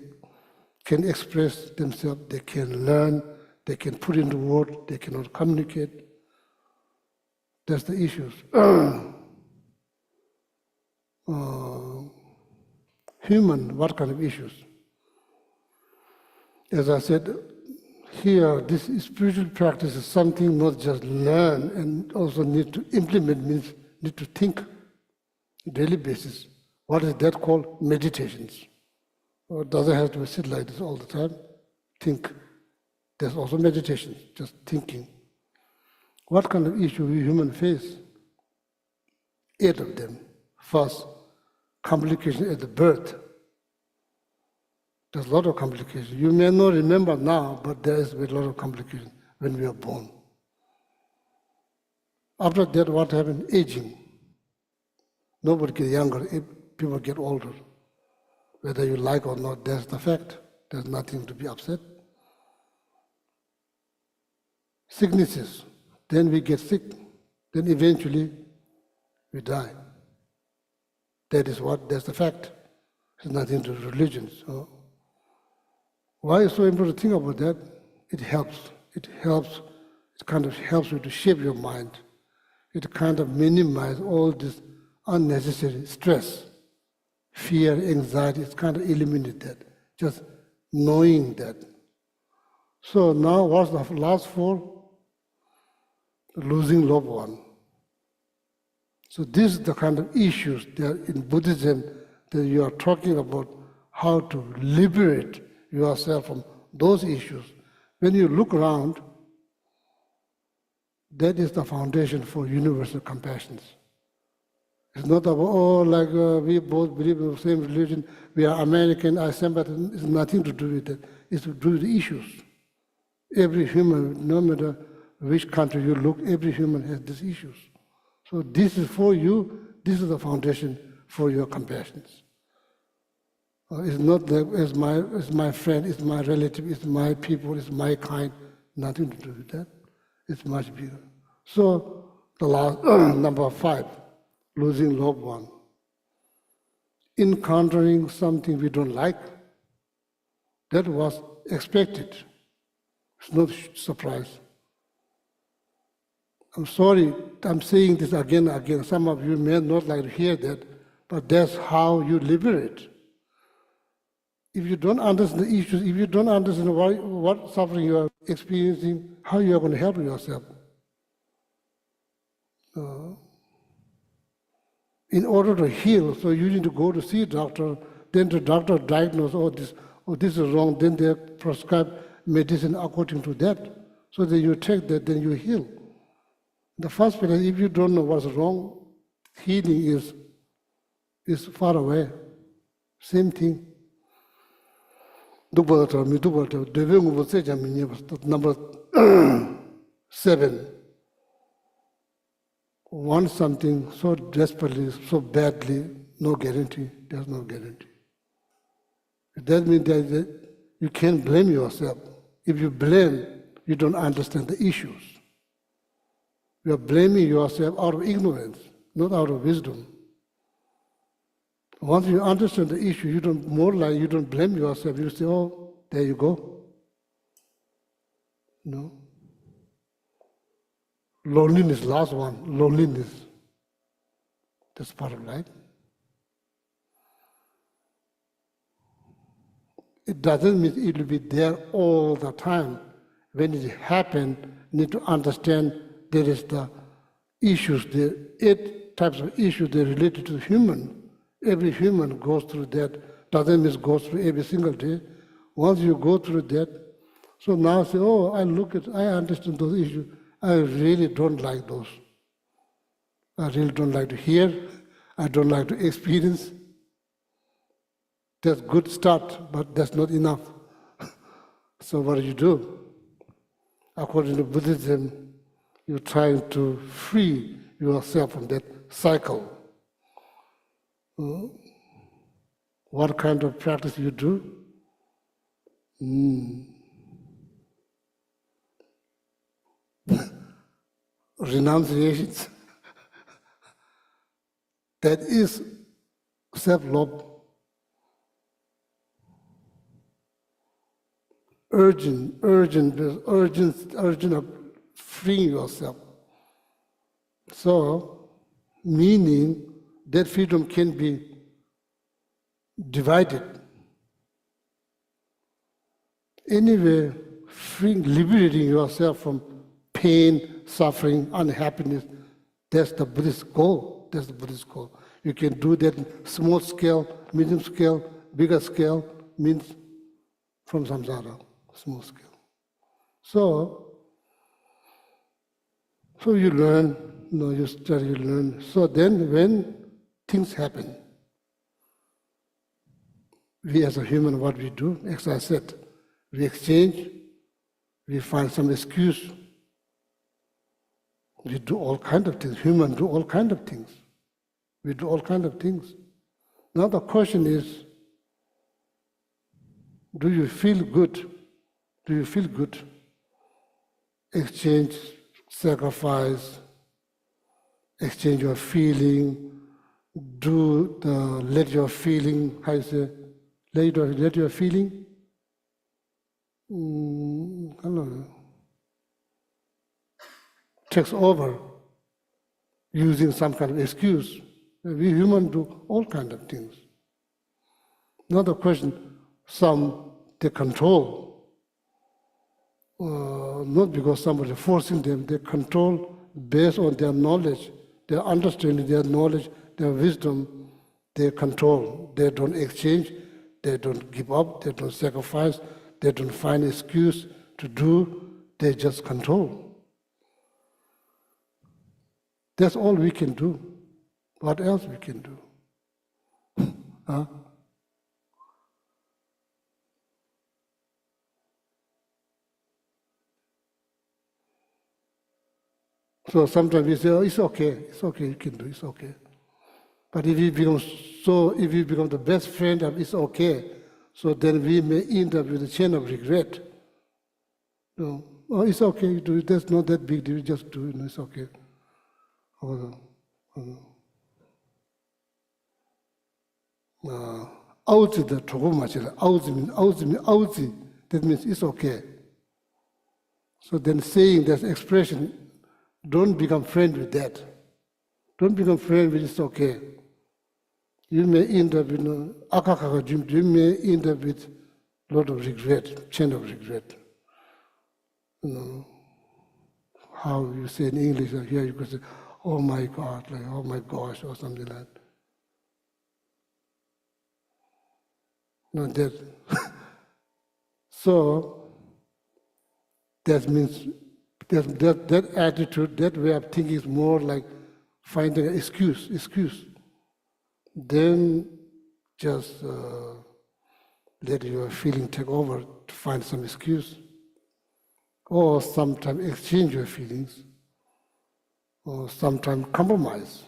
can express themselves, they can learn, they can put into words, they cannot communicate. That's the issues. Human, what kind of issues? As I said, here, this spiritual practice is something not just learn and also need to implement, means need to think daily basis. What is that called? Meditations. Or it doesn't have to sit like this all the time. Think. There's also meditation, just thinking. What kind of issue we human face? 8 of them. First, complication at the birth. There's a lot of complications. You may not remember now, but there is a lot of complications when we are born. After that, what happened? Aging. Nobody gets younger, people get older. Whether you like or not, that's the fact. There's nothing to be upset. Sicknesses. Then we get sick. Then eventually we die. That's the fact. It's nothing to do with religion. So why is it so important to think about that? It helps. It kind of helps you to shape your mind. It kind of minimizes all this unnecessary stress, fear, anxiety. It's kind of eliminate that. Just knowing that. So now what's the last 4? Losing loved one. So this is the kind of issues that in Buddhism that you are talking about, how to liberate yourself from those issues. When you look around, that is the foundation for universal compassion. It's not about, we both believe in the same religion, we are American, I sympathize. It's nothing to do with that. It's to do with the issues. Every human, no matter which country you look, every human has these issues. So this is for you, this is the foundation for your compassion. It's not that it's my friend, it's my relative, it's my people, it's my kind. Nothing to do with that. It's much bigger. So the last number 5, losing loved one. Encountering something we don't like, that was expected. It's not a surprise. I'm sorry, I'm saying this again and again. Some of you may not like to hear that, but that's how you liberate. If you don't understand the issues, if you don't understand what suffering you are experiencing, how you are going to help yourself. In order to heal, so you need to go to see a doctor, then the doctor diagnose, this is wrong, then they prescribe medicine according to that. So then you take that, then you heal. In the first place, if you don't know what's wrong, healing is far away. Same thing. Dubato, mi dubato, deving was such a number 7. Want something so desperately, so badly, no guarantee. There's no guarantee. That means that you can't blame yourself. If you blame, you don't understand the issues. You are blaming yourself out of ignorance, not out of wisdom. Once you understand the issue, you don't blame yourself. You say, "Oh, there you go." No. Loneliness, last one. Loneliness. That's part of life. It doesn't mean it will be there all the time. When it happens, you need to understand there is the issues, the 8 types of issues that are related to the human. Every human goes through that. Doesn't mean goes through every single day. Once you go through that, so now say, "Oh, I understand those issues. I really don't like those. I really don't like to hear. I don't like to experience." That's a good start, but that's not enough. So what do? According to Buddhism, you're trying to free yourself from that cycle. What kind of practice you do? Renunciations. That is self-love. Urgent of freeing yourself. So, meaning that freedom can be divided. Anyway, liberating yourself from pain, suffering, unhappiness, that's the Buddhist goal. That's the Buddhist goal. You can do that in small scale, medium scale, bigger scale, means from samsara, small scale. So you learn, you study, you learn. So then when things happen, we as a human, what we do, as I said, we exchange, we find some excuse. We do all kinds of things. Humans do all kinds of things. We do all kinds of things. Now the question is, do you feel good? Do you feel good? Exchange, sacrifice, exchange your feeling, let your feeling, how you say, let your feeling, I don't know, takes over using some kind of excuse. We humans do all kinds of things. Now the question, some they control, not because somebody forcing them, they control based on their knowledge, their understanding, their knowledge, their wisdom, they control. They don't exchange, they don't give up, they don't sacrifice, they don't find excuse to do, they just control. That's all we can do. What else we can do? Huh? So sometimes we say, "Oh, it's okay, you can do, it's okay." But if you become the best friend of "it's okay," so then we may end up with a chain of regret. "Oh, it's okay, you do it. That's not that big deal. Just do it. It's okay." Auzi the Togomachila. Auzi. That means it's okay. So then saying that expression, don't become friend with that. Don't become friend with it's okay. You may end up with you may end up with a lot of regret, chain of regret. How you say in English, or here you could say, "Oh my God," like "oh my gosh," or something like that. No, that. So that means that attitude, that way of thinking is more like finding an excuse. Then just let your feeling take over to find some excuse, or sometimes exchange your feelings, or sometimes compromise.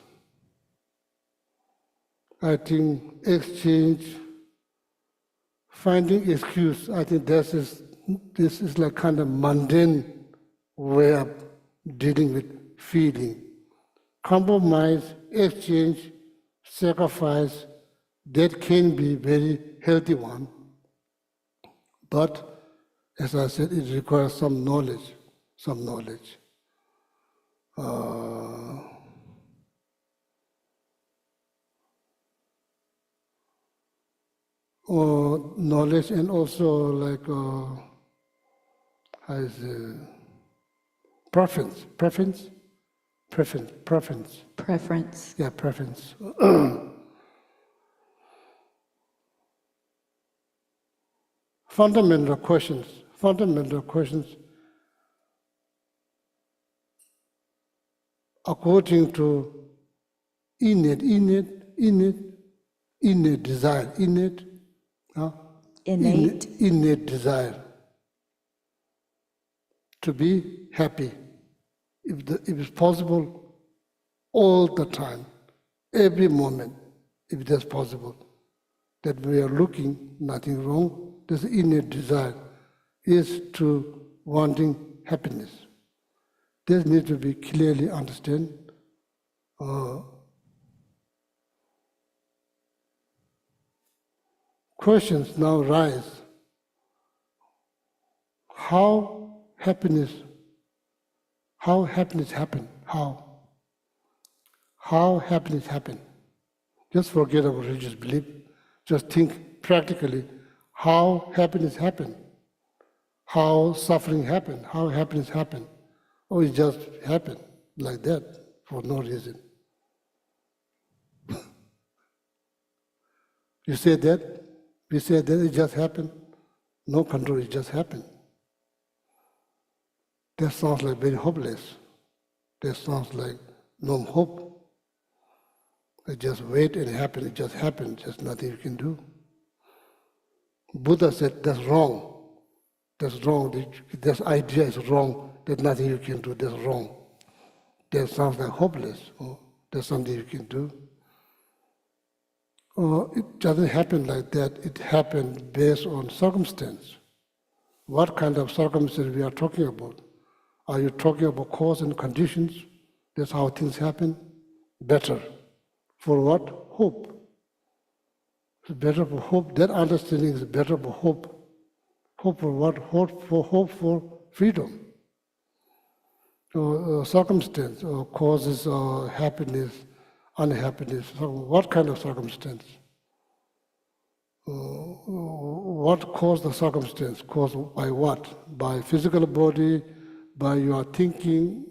I think exchange, finding excuse, I think this is like kind of mundane way of dealing with feeling. Compromise, exchange, sacrifice, that can be very healthy one. But as I said, it requires some knowledge, some knowledge. Or knowledge, and also like preference. Preference. Yeah, preference. Fundamental questions according to innate desire, innate desire to be happy, if it's possible, all the time, every moment, if that's possible. That we are looking, nothing wrong. This innate desire is to wanting happiness. This needs to be clearly understood. Questions now rise. How happiness happen? How happiness happen? Just forget about religious belief. Just think practically how happiness happen, how suffering happen, how happiness happen. Or it just happen like that for no reason. You say that, we say that it just happened. No control, it just happened. That sounds like very hopeless. That sounds like no hope. I just wait and it happens, it just happens, there's nothing you can do. Buddha said that's wrong. That's wrong. This idea is wrong. There's nothing you can do, that's wrong. That sounds like hopeless. Or there's something you can do. Or it doesn't happen like that. It happens based on circumstance. What kind of circumstance we are talking about? Are you talking about cause and conditions? That's how things happen? Better. For what? Hope. It's better for hope. That understanding is better for hope. Hope for what? Hope for freedom. Circumstance causes happiness, unhappiness. So what kind of circumstance? What caused the circumstance? Caused by what? By physical body, by your thinking,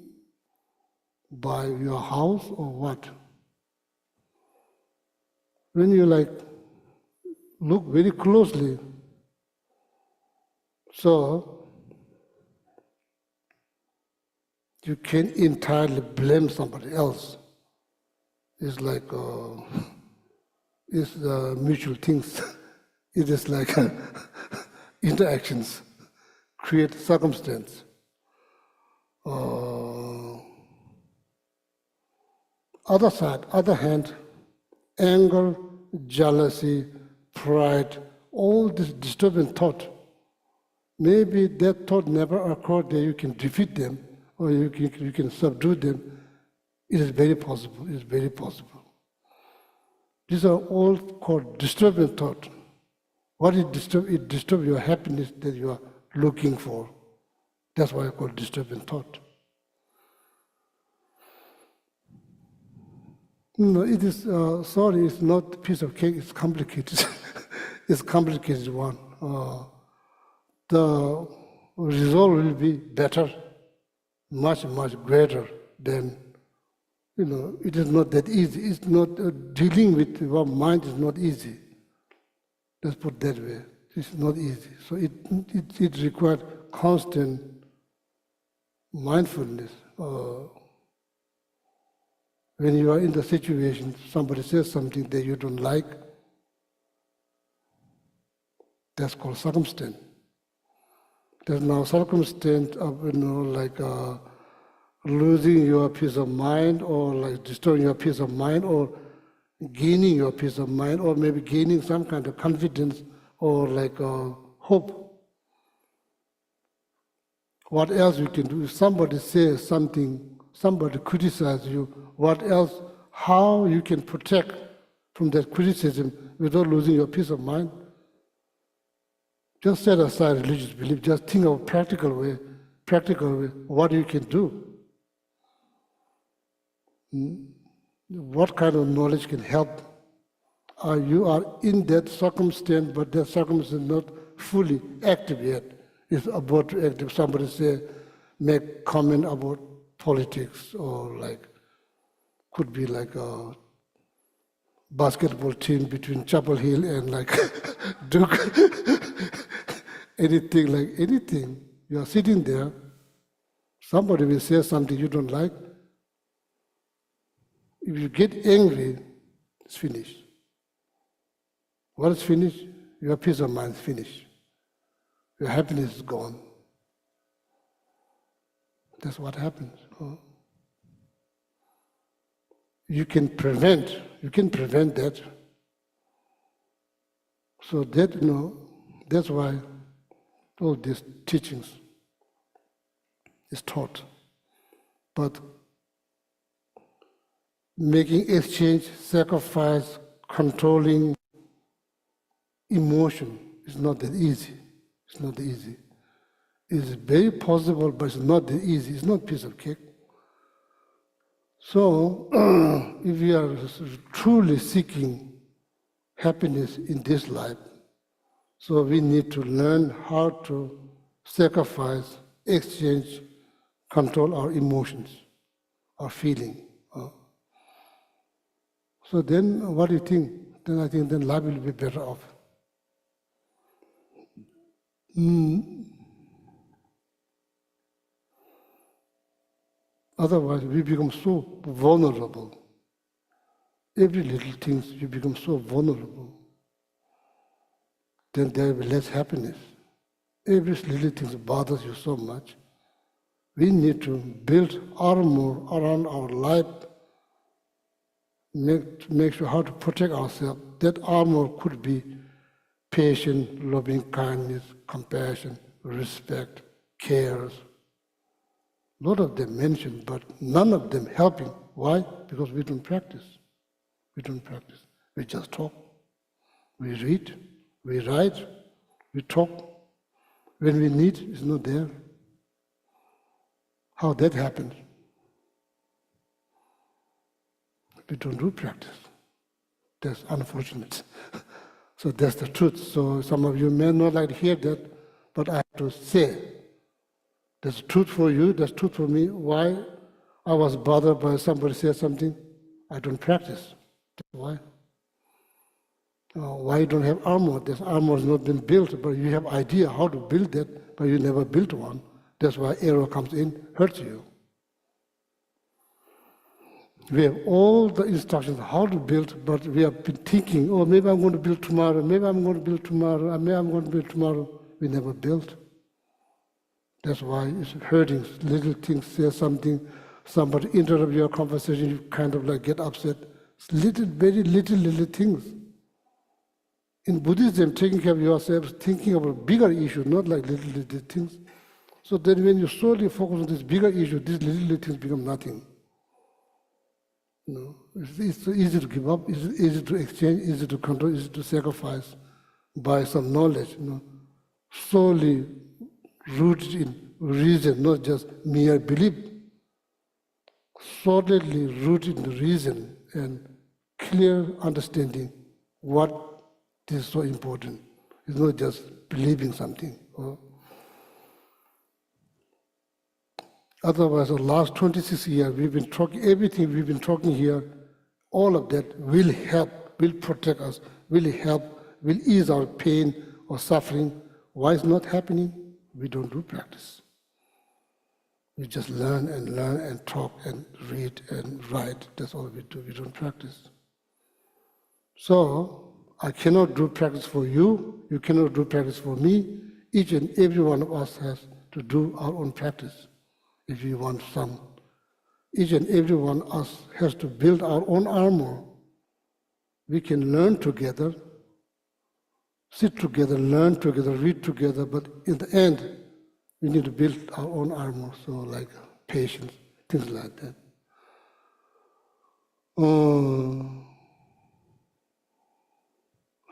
by your house, or what? When you look very closely, so you can't entirely blame somebody else. It's like it's mutual things. It is like interactions create circumstance. Other hand, anger, jealousy, pride, all this disturbing thought. Maybe that thought never occurred that you can defeat them or you can subdue them. It is very possible. It is very possible. These are all called disturbing thought. What it disturb? It disturbs your happiness that you are looking for. That's why I call disturbing thought. No, it is, sorry, it's not a piece of cake, it's complicated. It's a complicated one. The result will be better, much, much greater than, it is not that easy. It's not, dealing with your mind is not easy. Let's put it that way. It's not easy. So it requires constant mindfulness. When you are in the situation, somebody says something that you don't like, That's called circumstance. There's now circumstance of, like losing your peace of mind, or like destroying your peace of mind, or gaining your peace of mind, or maybe gaining some kind of confidence, or like hope. What else you can do? If somebody says something, somebody criticizes you, what else, how you can protect from that criticism without losing your peace of mind? Just set aside religious belief, just think of practical way, what you can do. What kind of knowledge can help? You are in that circumstance, but that circumstance is not fully active yet. It's about to active. Somebody say, make comment about politics, or like, could be like a basketball team between Chapel Hill and like Duke. anything. You are sitting there, somebody will say something you don't like. If you get angry, it's finished. What is finished? Your peace of mind is finished. Your happiness is gone. That's what happens. You can prevent that. So that, that's why all these teachings is taught. But making exchange, sacrifice, controlling emotion is not that easy. It's not easy. It's very possible, but it's not that easy. It's not a piece of cake. So, if we are truly seeking happiness in this life, so we need to learn how to sacrifice, exchange, control our emotions, our feeling. So then, what do you think? Then I think then life will be better off. Otherwise, we become so vulnerable. Every little thing, you become so vulnerable. Then there will be less happiness. Every little thing bothers you so much. We need to build armor around our life, make sure how to protect ourselves. That armor could be patience, loving kindness, compassion, respect, cares. A lot of them mentioned, but none of them helping. Why? Because we don't practice. We don't practice. We just talk. We read, we write, we talk. When we need, it's not there. How that happens? We don't do practice. That's unfortunate. So that's the truth. So some of you may not like to hear that, but I have to say, that's truth for you, that's truth for me. Why I was bothered by somebody said something? I don't practice. Why? Why you don't have armor? This armor has not been built, but you have idea how to build that, but you never built one. That's why arrow comes in, hurts you. We have all the instructions how to build, but we have been thinking, oh, maybe I'm going to build tomorrow, maybe I'm going to build tomorrow, maybe I'm going to build tomorrow. We never built. That's why it's hurting. Little things, say something, somebody interrupt your conversation, you kind of like get upset. It's very little things. In Buddhism, taking care of yourself, thinking about bigger issues, not like little things. So then when you solely focus on this bigger issue, these little things become nothing. It's easy to give up, it's easy to exchange, easy to control, easy to sacrifice by some knowledge, solely rooted in reason, not just mere belief. Solidly rooted in reason and clear understanding what is so important. It's not just believing something. Otherwise, the last 26 years, we've been talking, everything we've been talking here, all of that will help, will protect us, will help, will ease our pain or suffering. Why is not happening? We don't do practice. We just learn and talk and read and write. That's all we do. We don't practice. So I cannot do practice for you, you cannot do practice for me. Each and every one of us has to do our own practice if you want some. Each and every one of us has to build our own armor. We can learn together, sit together, learn together, read together, but in the end, we need to build our own armor, so like patience, things like that.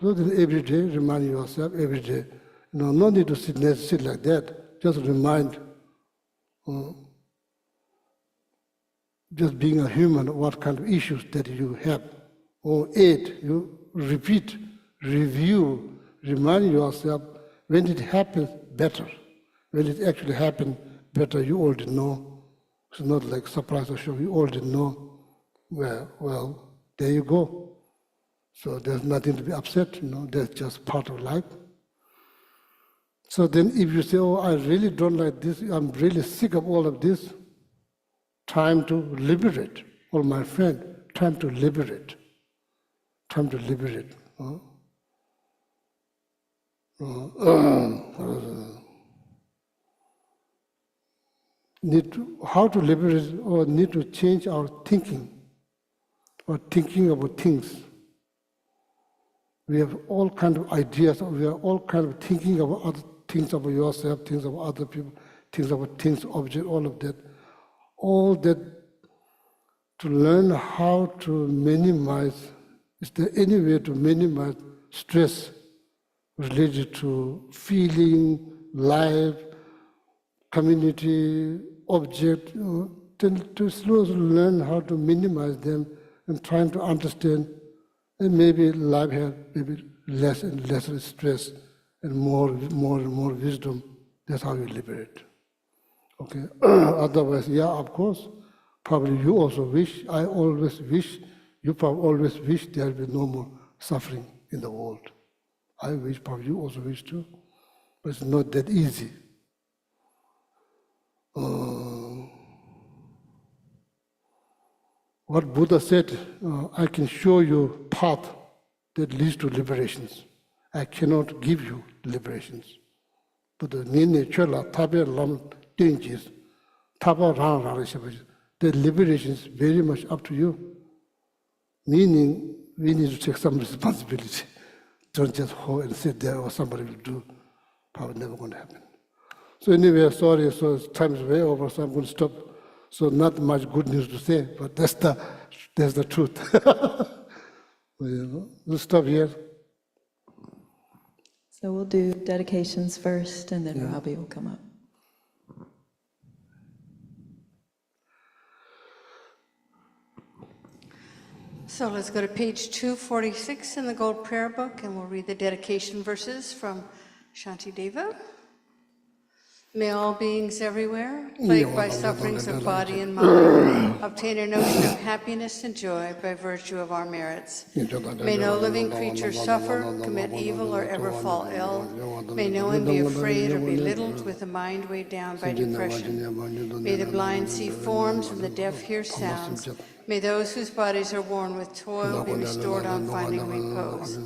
So then every day, remind yourself every day. No need to sit like that. Just remind, just being a human, what kind of issues that you have. Or 8, you repeat, review, remind yourself when it happens better. When it actually happened better, you already know. It's not like surprise or shock, you already know. Well, there you go. So there's nothing to be upset, that's just part of life. So then if you say, oh, I really don't like this, I'm really sick of all of this, time to liberate. Oh, my friend, time to liberate. Time to liberate. How to liberate, or need to change our thinking, or thinking about things. We have all kinds of ideas, we are all kinds of thinking about other things about yourself, things about other people, things about things, objects, all of that. All that to learn how to minimize, is there any way to minimize stress related to feeling, life, community, object, to slowly learn how to minimize them and trying to understand, and maybe life has maybe less and less stress and more wisdom. That's how you liberate. Okay. Otherwise, yeah, of course. Probably you also wish. I always wish. You probably always wish there will be no more suffering in the world. I wish. Probably you also wish too. But it's not that easy. What Buddha said, I can show you path that leads to liberations. I cannot give you liberations. But the liberation is very much up to you. Meaning, we need to take some responsibility. Don't just hold and sit there, or somebody will do. Probably never going to happen. So anyway, sorry, so time is way over, so I'm going to stop. So not much good news to say, but that's the truth. We'll stop here. So we'll do dedications first, and then Robbie will come up. So let's go to page 246 in the Gold Prayer Book, and we'll read the dedication verses from Shantideva. May all beings everywhere, plagued by sufferings of body and mind, obtain a notion of happiness and joy by virtue of our merits. May no living creature suffer, commit evil, or ever fall ill. May no one be afraid or belittled with a mind weighed down by depression. May the blind see forms and the deaf hear sounds. May those whose bodies are worn with toil be restored on finding repose.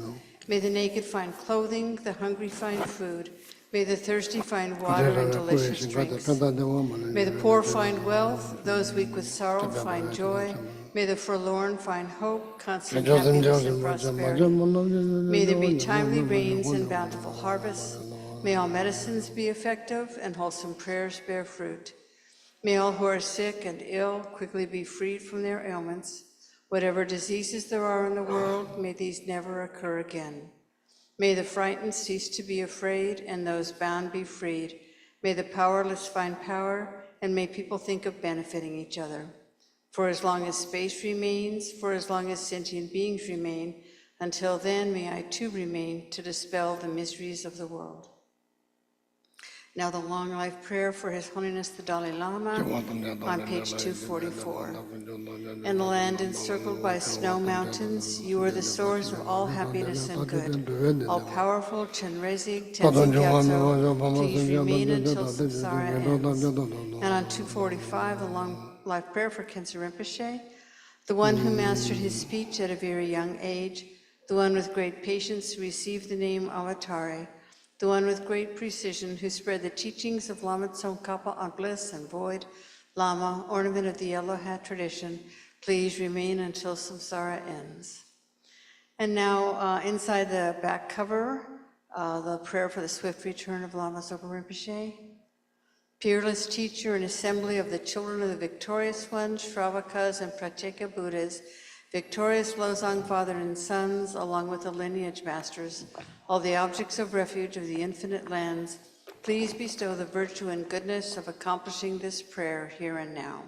May the naked find clothing, the hungry find food. May the thirsty find water and delicious drinks. May the poor find wealth, those weak with sorrow find joy. May the forlorn find hope, constant happiness and prosperity. May there be timely rains and bountiful harvests. May all medicines be effective and wholesome prayers bear fruit. May all who are sick and ill quickly be freed from their ailments. Whatever diseases there are in the world, may these never occur again. May the frightened cease to be afraid, and those bound be freed. May the powerless find power, and may people think of benefiting each other. For as long as space remains, for as long as sentient beings remain, until then may I too remain to dispel the miseries of the world. Now the long life prayer for His Holiness the Dalai Lama on page 244. In a land encircled by snow mountains, you are the source of all happiness and good. All powerful Chenrezig Tenzin Gyatso, please remain until samsara ends. And on 245, a long life prayer for Khyentse Rinpoche, the one who mastered his speech at a very young age, the one with great patience who received the name Avatare, the one with great precision who spread the teachings of Lama Tsongkhapa on bliss and void, Lama, ornament of the yellow hat tradition, please remain until samsara ends. And now, inside the back cover, the prayer for the swift return of Lama Zopa Rinpoche. Peerless teacher and assembly of the children of the victorious ones, Shravakas and Pratyeka Buddhas, victorious Losang father and sons, along with the lineage masters, all the objects of refuge of the infinite lands, please bestow the virtue and goodness of accomplishing this prayer here and now.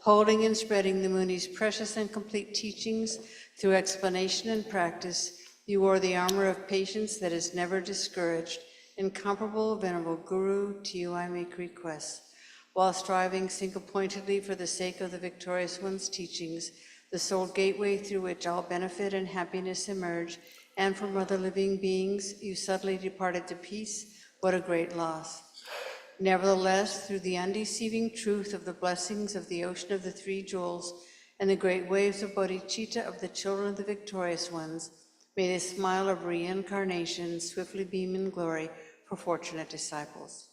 Holding and spreading the Muni's precious and complete teachings through explanation and practice, you wore the armor of patience that is never discouraged. Incomparable, venerable Guru, to you I make requests. While striving single-pointedly for the sake of the victorious one's teachings, the sole gateway through which all benefit and happiness emerge, and from other living beings, you suddenly departed to peace. What a great loss. Nevertheless, through the undeceiving truth of the blessings of the ocean of the three jewels and the great waves of bodhicitta of the children of the victorious ones, may the smile of reincarnation swiftly beam in glory for fortunate disciples.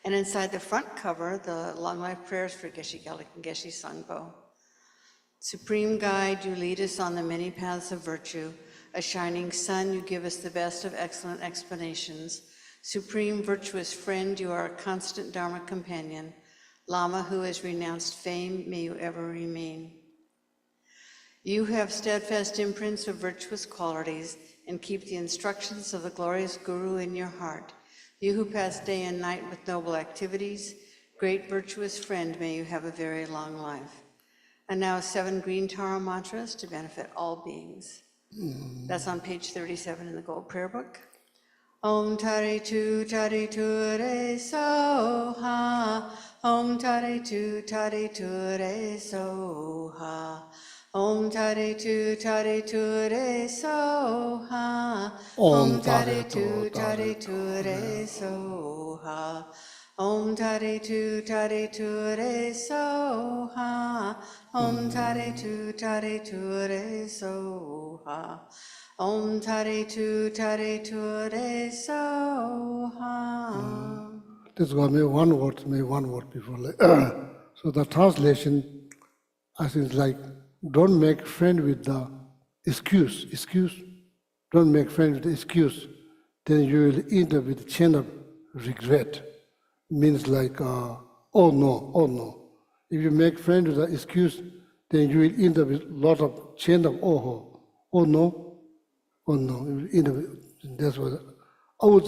And inside the front cover, the long life prayers for Geshe Gelik and Geshe Sangpo. Supreme Guide, you lead us on the many paths of virtue. A shining sun, you give us the best of excellent explanations. Supreme virtuous friend, you are a constant Dharma companion. Lama, who has renounced fame, may you ever remain. You have steadfast imprints of virtuous qualities and keep the instructions of the glorious Guru in your heart. You who pass day and night with noble activities, great virtuous friend, may you have a very long life. And now 7 green Tara mantras to benefit all beings. That's on page 37 in the Gold Prayer Book. Om Tare Tu Re So Ha. Om Tare Tu Re So Ha. Om Tare Tu Re So Ha. Om Tare Tu Re So Ha. Om Tare Tu Re So Ha. Om Tare Tu Re So Ha. Om Tare Tu Re So Ha. This got me one word before. So the translation, I think, is like, don't make friend with the excuse. Don't make friend with the excuse. Then you will end up with a chain of regret. Means like, oh no. If you make friend with the excuse, then you will end up with a lot of chain of oh no. You will end up with, that's what. So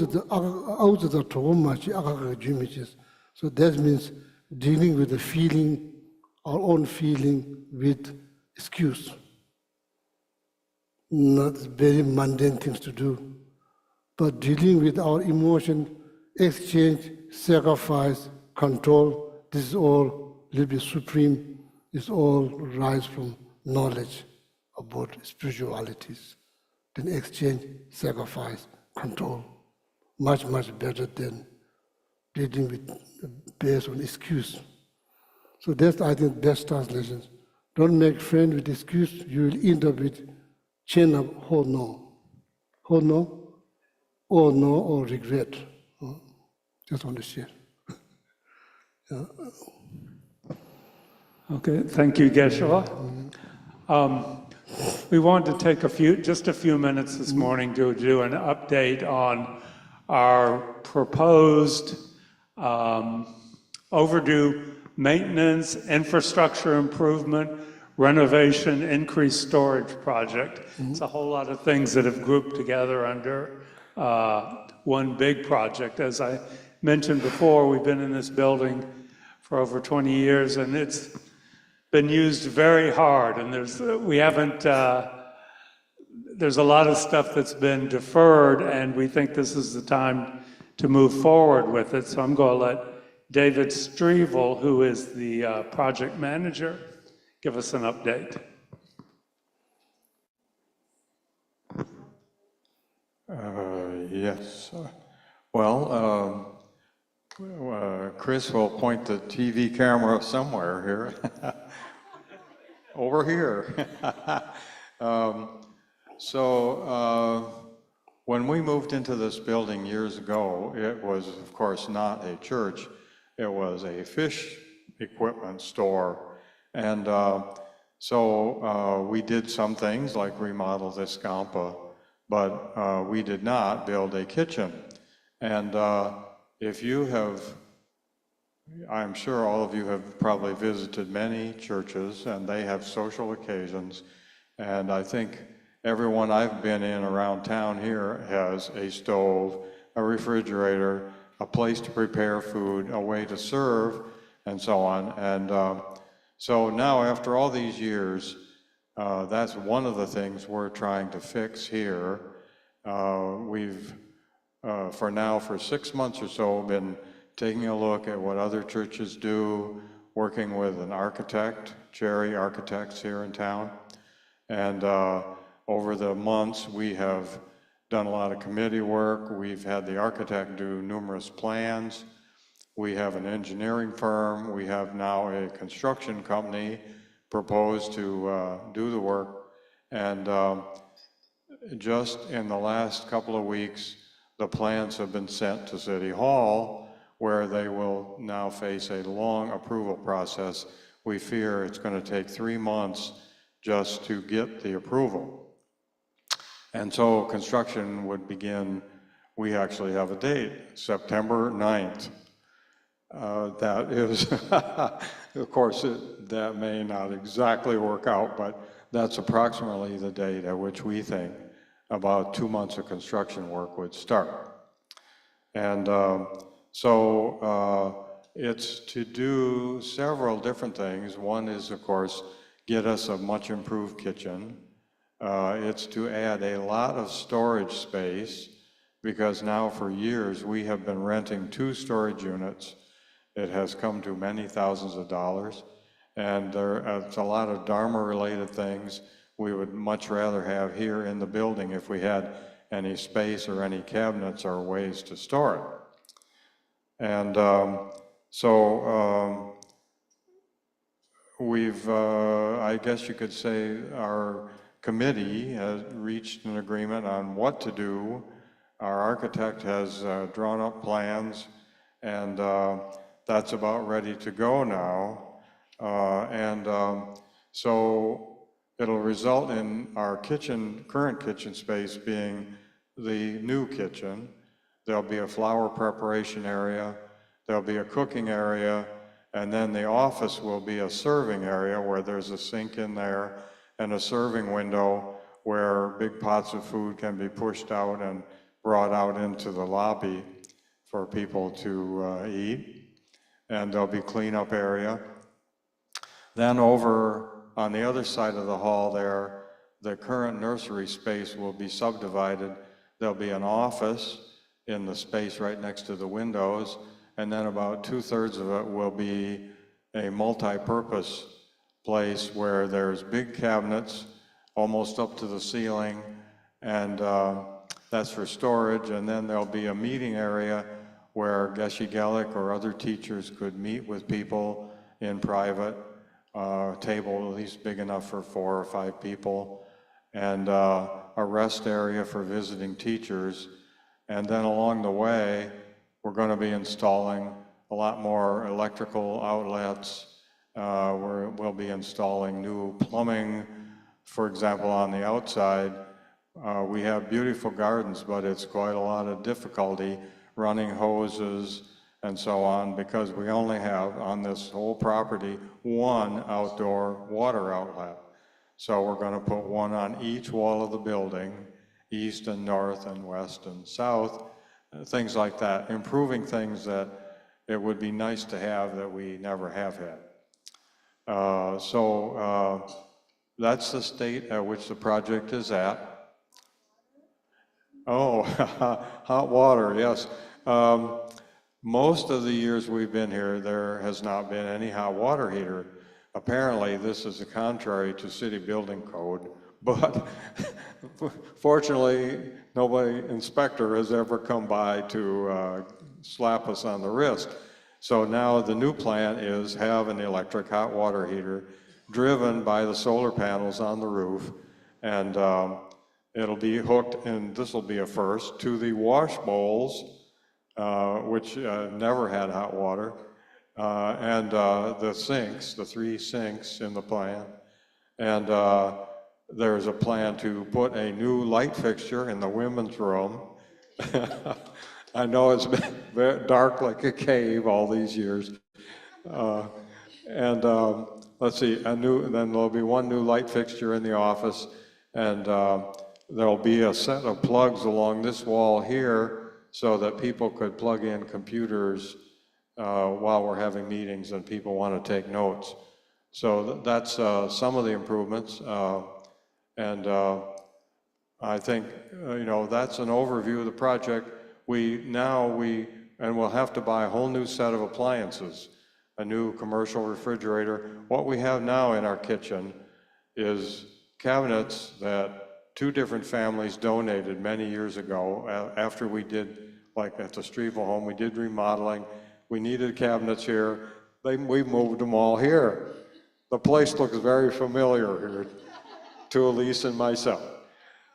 that means dealing with the feeling, our own feeling with excuse. Not very mundane things to do, but dealing with our emotion, exchange, sacrifice, control, this is all a little bit supreme, this all rise from knowledge about spiritualities. Then exchange, sacrifice, control. Much better than dealing with based on excuse. So that's, I think, best translation. Don't make friends with excuse, you will end up with chain of oh no, or regret. Just want to share. Okay, thank you, Geshe-la. We wanted to take just a few minutes this morning to do an update on our proposed overdue maintenance, infrastructure improvement, renovation, increased storage project. It's a whole lot of things that have grouped together under one big project. As I mentioned before, we've been in this building for over 20 years, and it's been used very hard, and there's a lot of stuff that's been deferred, and we think this is the time to move forward with it. So I'm going to let David Strevel, who is the project manager, give us an update. Yes. Well, Chris will point the TV camera somewhere here. Over here. When we moved into this building years ago, it was, of course, not a church. It was a fish equipment store. And we did some things like remodel this Kadampa, but we did not build a kitchen. And if you have, I'm sure all of you have probably visited many churches, and they have social occasions. And I think everyone I've been in around town here has a stove, a refrigerator, a place to prepare food, a way to serve, and so on. And so now, after all these years, that's one of the things we're trying to fix here. We've, for 6 months or so, been taking a look at what other churches do, working with an architect, Cherry Architects here in town. And over the months, we have done a lot of committee work. We've had the architect do numerous plans. We have an engineering firm. We have now a construction company proposed to do the work. And just in the last couple of weeks, the plans have been sent to City Hall, where they will now face a long approval process. We fear it's going to take 3 months just to get the approval. And so construction would begin, we actually have a date, September 9th. That is, of course, that may not exactly work out, but that's approximately the date at which we think about 2 months of construction work would start. And it's to do several different things. One is, of course, get us a much improved kitchen. It's to add a lot of storage space, because now for years we have been renting 2 storage units. It has come to many thousands of dollars, and it's a lot of Dharma-related things we would much rather have here in the building if we had any space or any cabinets or ways to store it. And we've, I guess you could say, our committee has reached an agreement on what to do. Our architect has drawn up plans, and that's about ready to go now. So it'll result in our current kitchen space being the new kitchen. There'll be a flower preparation area, there'll be a cooking area, and then the office will be a serving area where there's a sink in there and a serving window where big pots of food can be pushed out and brought out into the lobby for people to eat. And there'll be cleanup area. Then over on the other side of the hall there, the current nursery space will be subdivided. There'll be an office in the space right next to the windows, and then about 2/3 of it will be a multi-purpose place where there's big cabinets almost up to the ceiling, and that's for storage. And then there'll be a meeting area where Geshe Gelik or other teachers could meet with people in private, table at least big enough for 4 or 5 people, and a rest area for visiting teachers. And then along the way, we're going to be installing a lot more electrical outlets. We'll be installing new plumbing, for example, on the outside. We have beautiful gardens, but it's quite a lot of difficulty running hoses and so on, because we only have on this whole property 1 outdoor water outlet. So we're going to put 1 on each wall of the building, east and north and west and south, things like that, improving things that it would be nice to have that we never have had. That's the state at which the project is at. Oh, hot water, yes. Most of the years we've been here, there has not been any hot water heater. Apparently, this is contrary to city building code, but fortunately, inspector has ever come by to slap us on the wrist. So now the new plan is have an electric hot water heater driven by the solar panels on the roof, and It'll be hooked, and this will be a first, to the wash bowls, which never had hot water, and the sinks, the 3 sinks in the plan. And there's a plan to put a new light fixture in the women's room. I know it's been very dark like a cave all these years. And let's see, then there'll be 1 new light fixture in the office, and there'll be a set of plugs along this wall here so that people could plug in computers while we're having meetings and people want to take notes. So that's some of the improvements. And I think, that's an overview of the project. And we'll have to buy a whole new set of appliances, a new commercial refrigerator. What we have now in our kitchen is cabinets that 2 different families donated many years ago after we did, like at the Strevel home, we did remodeling. We needed cabinets here. We moved them all here. The place looks very familiar here to Elise and myself,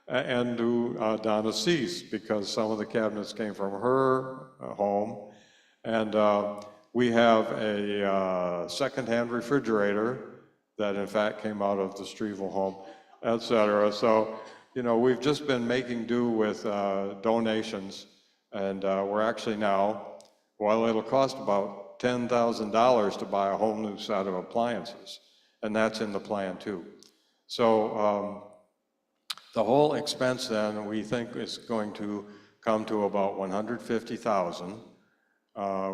and to Donna Cease, because some of the cabinets came from her home. And we have a second-hand refrigerator that in fact came out of the Strevel home, et cetera. So, we've just been making do with donations, and we're actually now, well, it'll cost about $10,000 to buy a whole new set of appliances, and that's in the plan too. So the whole expense then, we think, is going to come to about $150,000.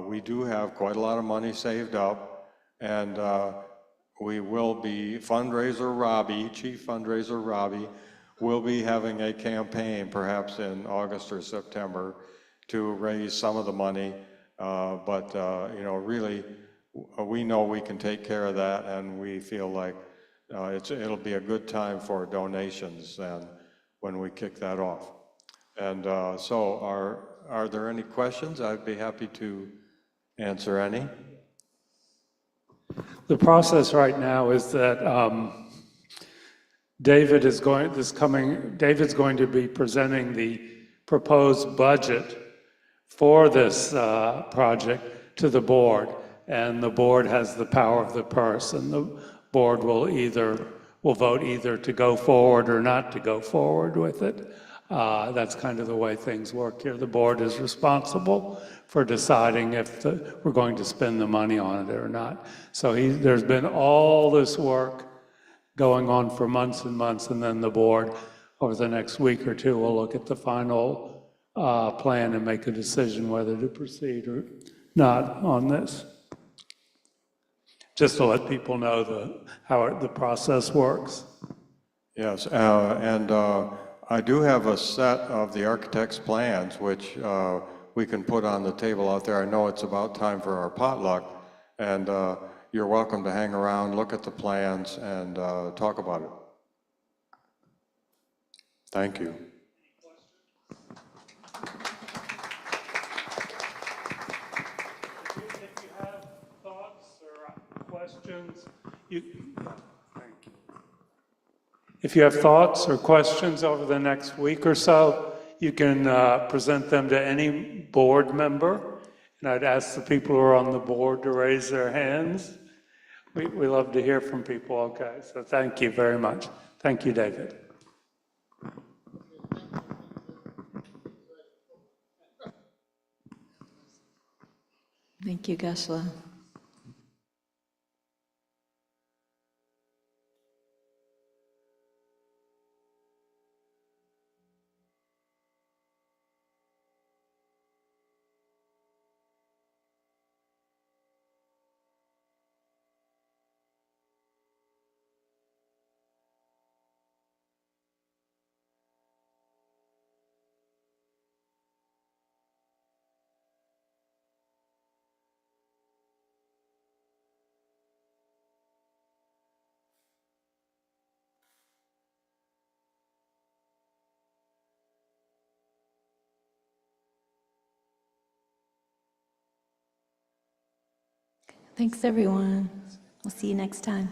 We do have quite a lot of money saved up, and we will be, Chief Fundraiser Robbie, will be having a campaign perhaps in August or September to raise some of the money, but really, we know we can take care of that, and we feel like it'll be a good time for donations then when we kick that off. And so are there any questions? I'd be happy to answer any. The process right now is that David's going to be presenting the proposed budget for this project to the board, and the board has the power of the purse, and the board will vote either to go forward or not to go forward with it. That's kind of the way things work here. The board is responsible for deciding if we're going to spend the money on it or not. So there's been all this work going on for months and months, and then the board, over the next week or 2, will look at the final plan and make a decision whether to proceed or not on this. Just to let people know how the process works. Yes, and I do have a set of the architect's plans, which we can put on the table out there. I know it's about time for our potluck, and you're welcome to hang around, look at the plans, and talk about it. Thank you. If you have thoughts or questions, If you have thoughts or questions over the next week or so, you can present them to any board member. And I'd ask the people who are on the board to raise their hands. We love to hear from people. Okay, so thank you very much. Thank you, David. Thank you, Geshe-la. Thanks, everyone. We'll see you next time.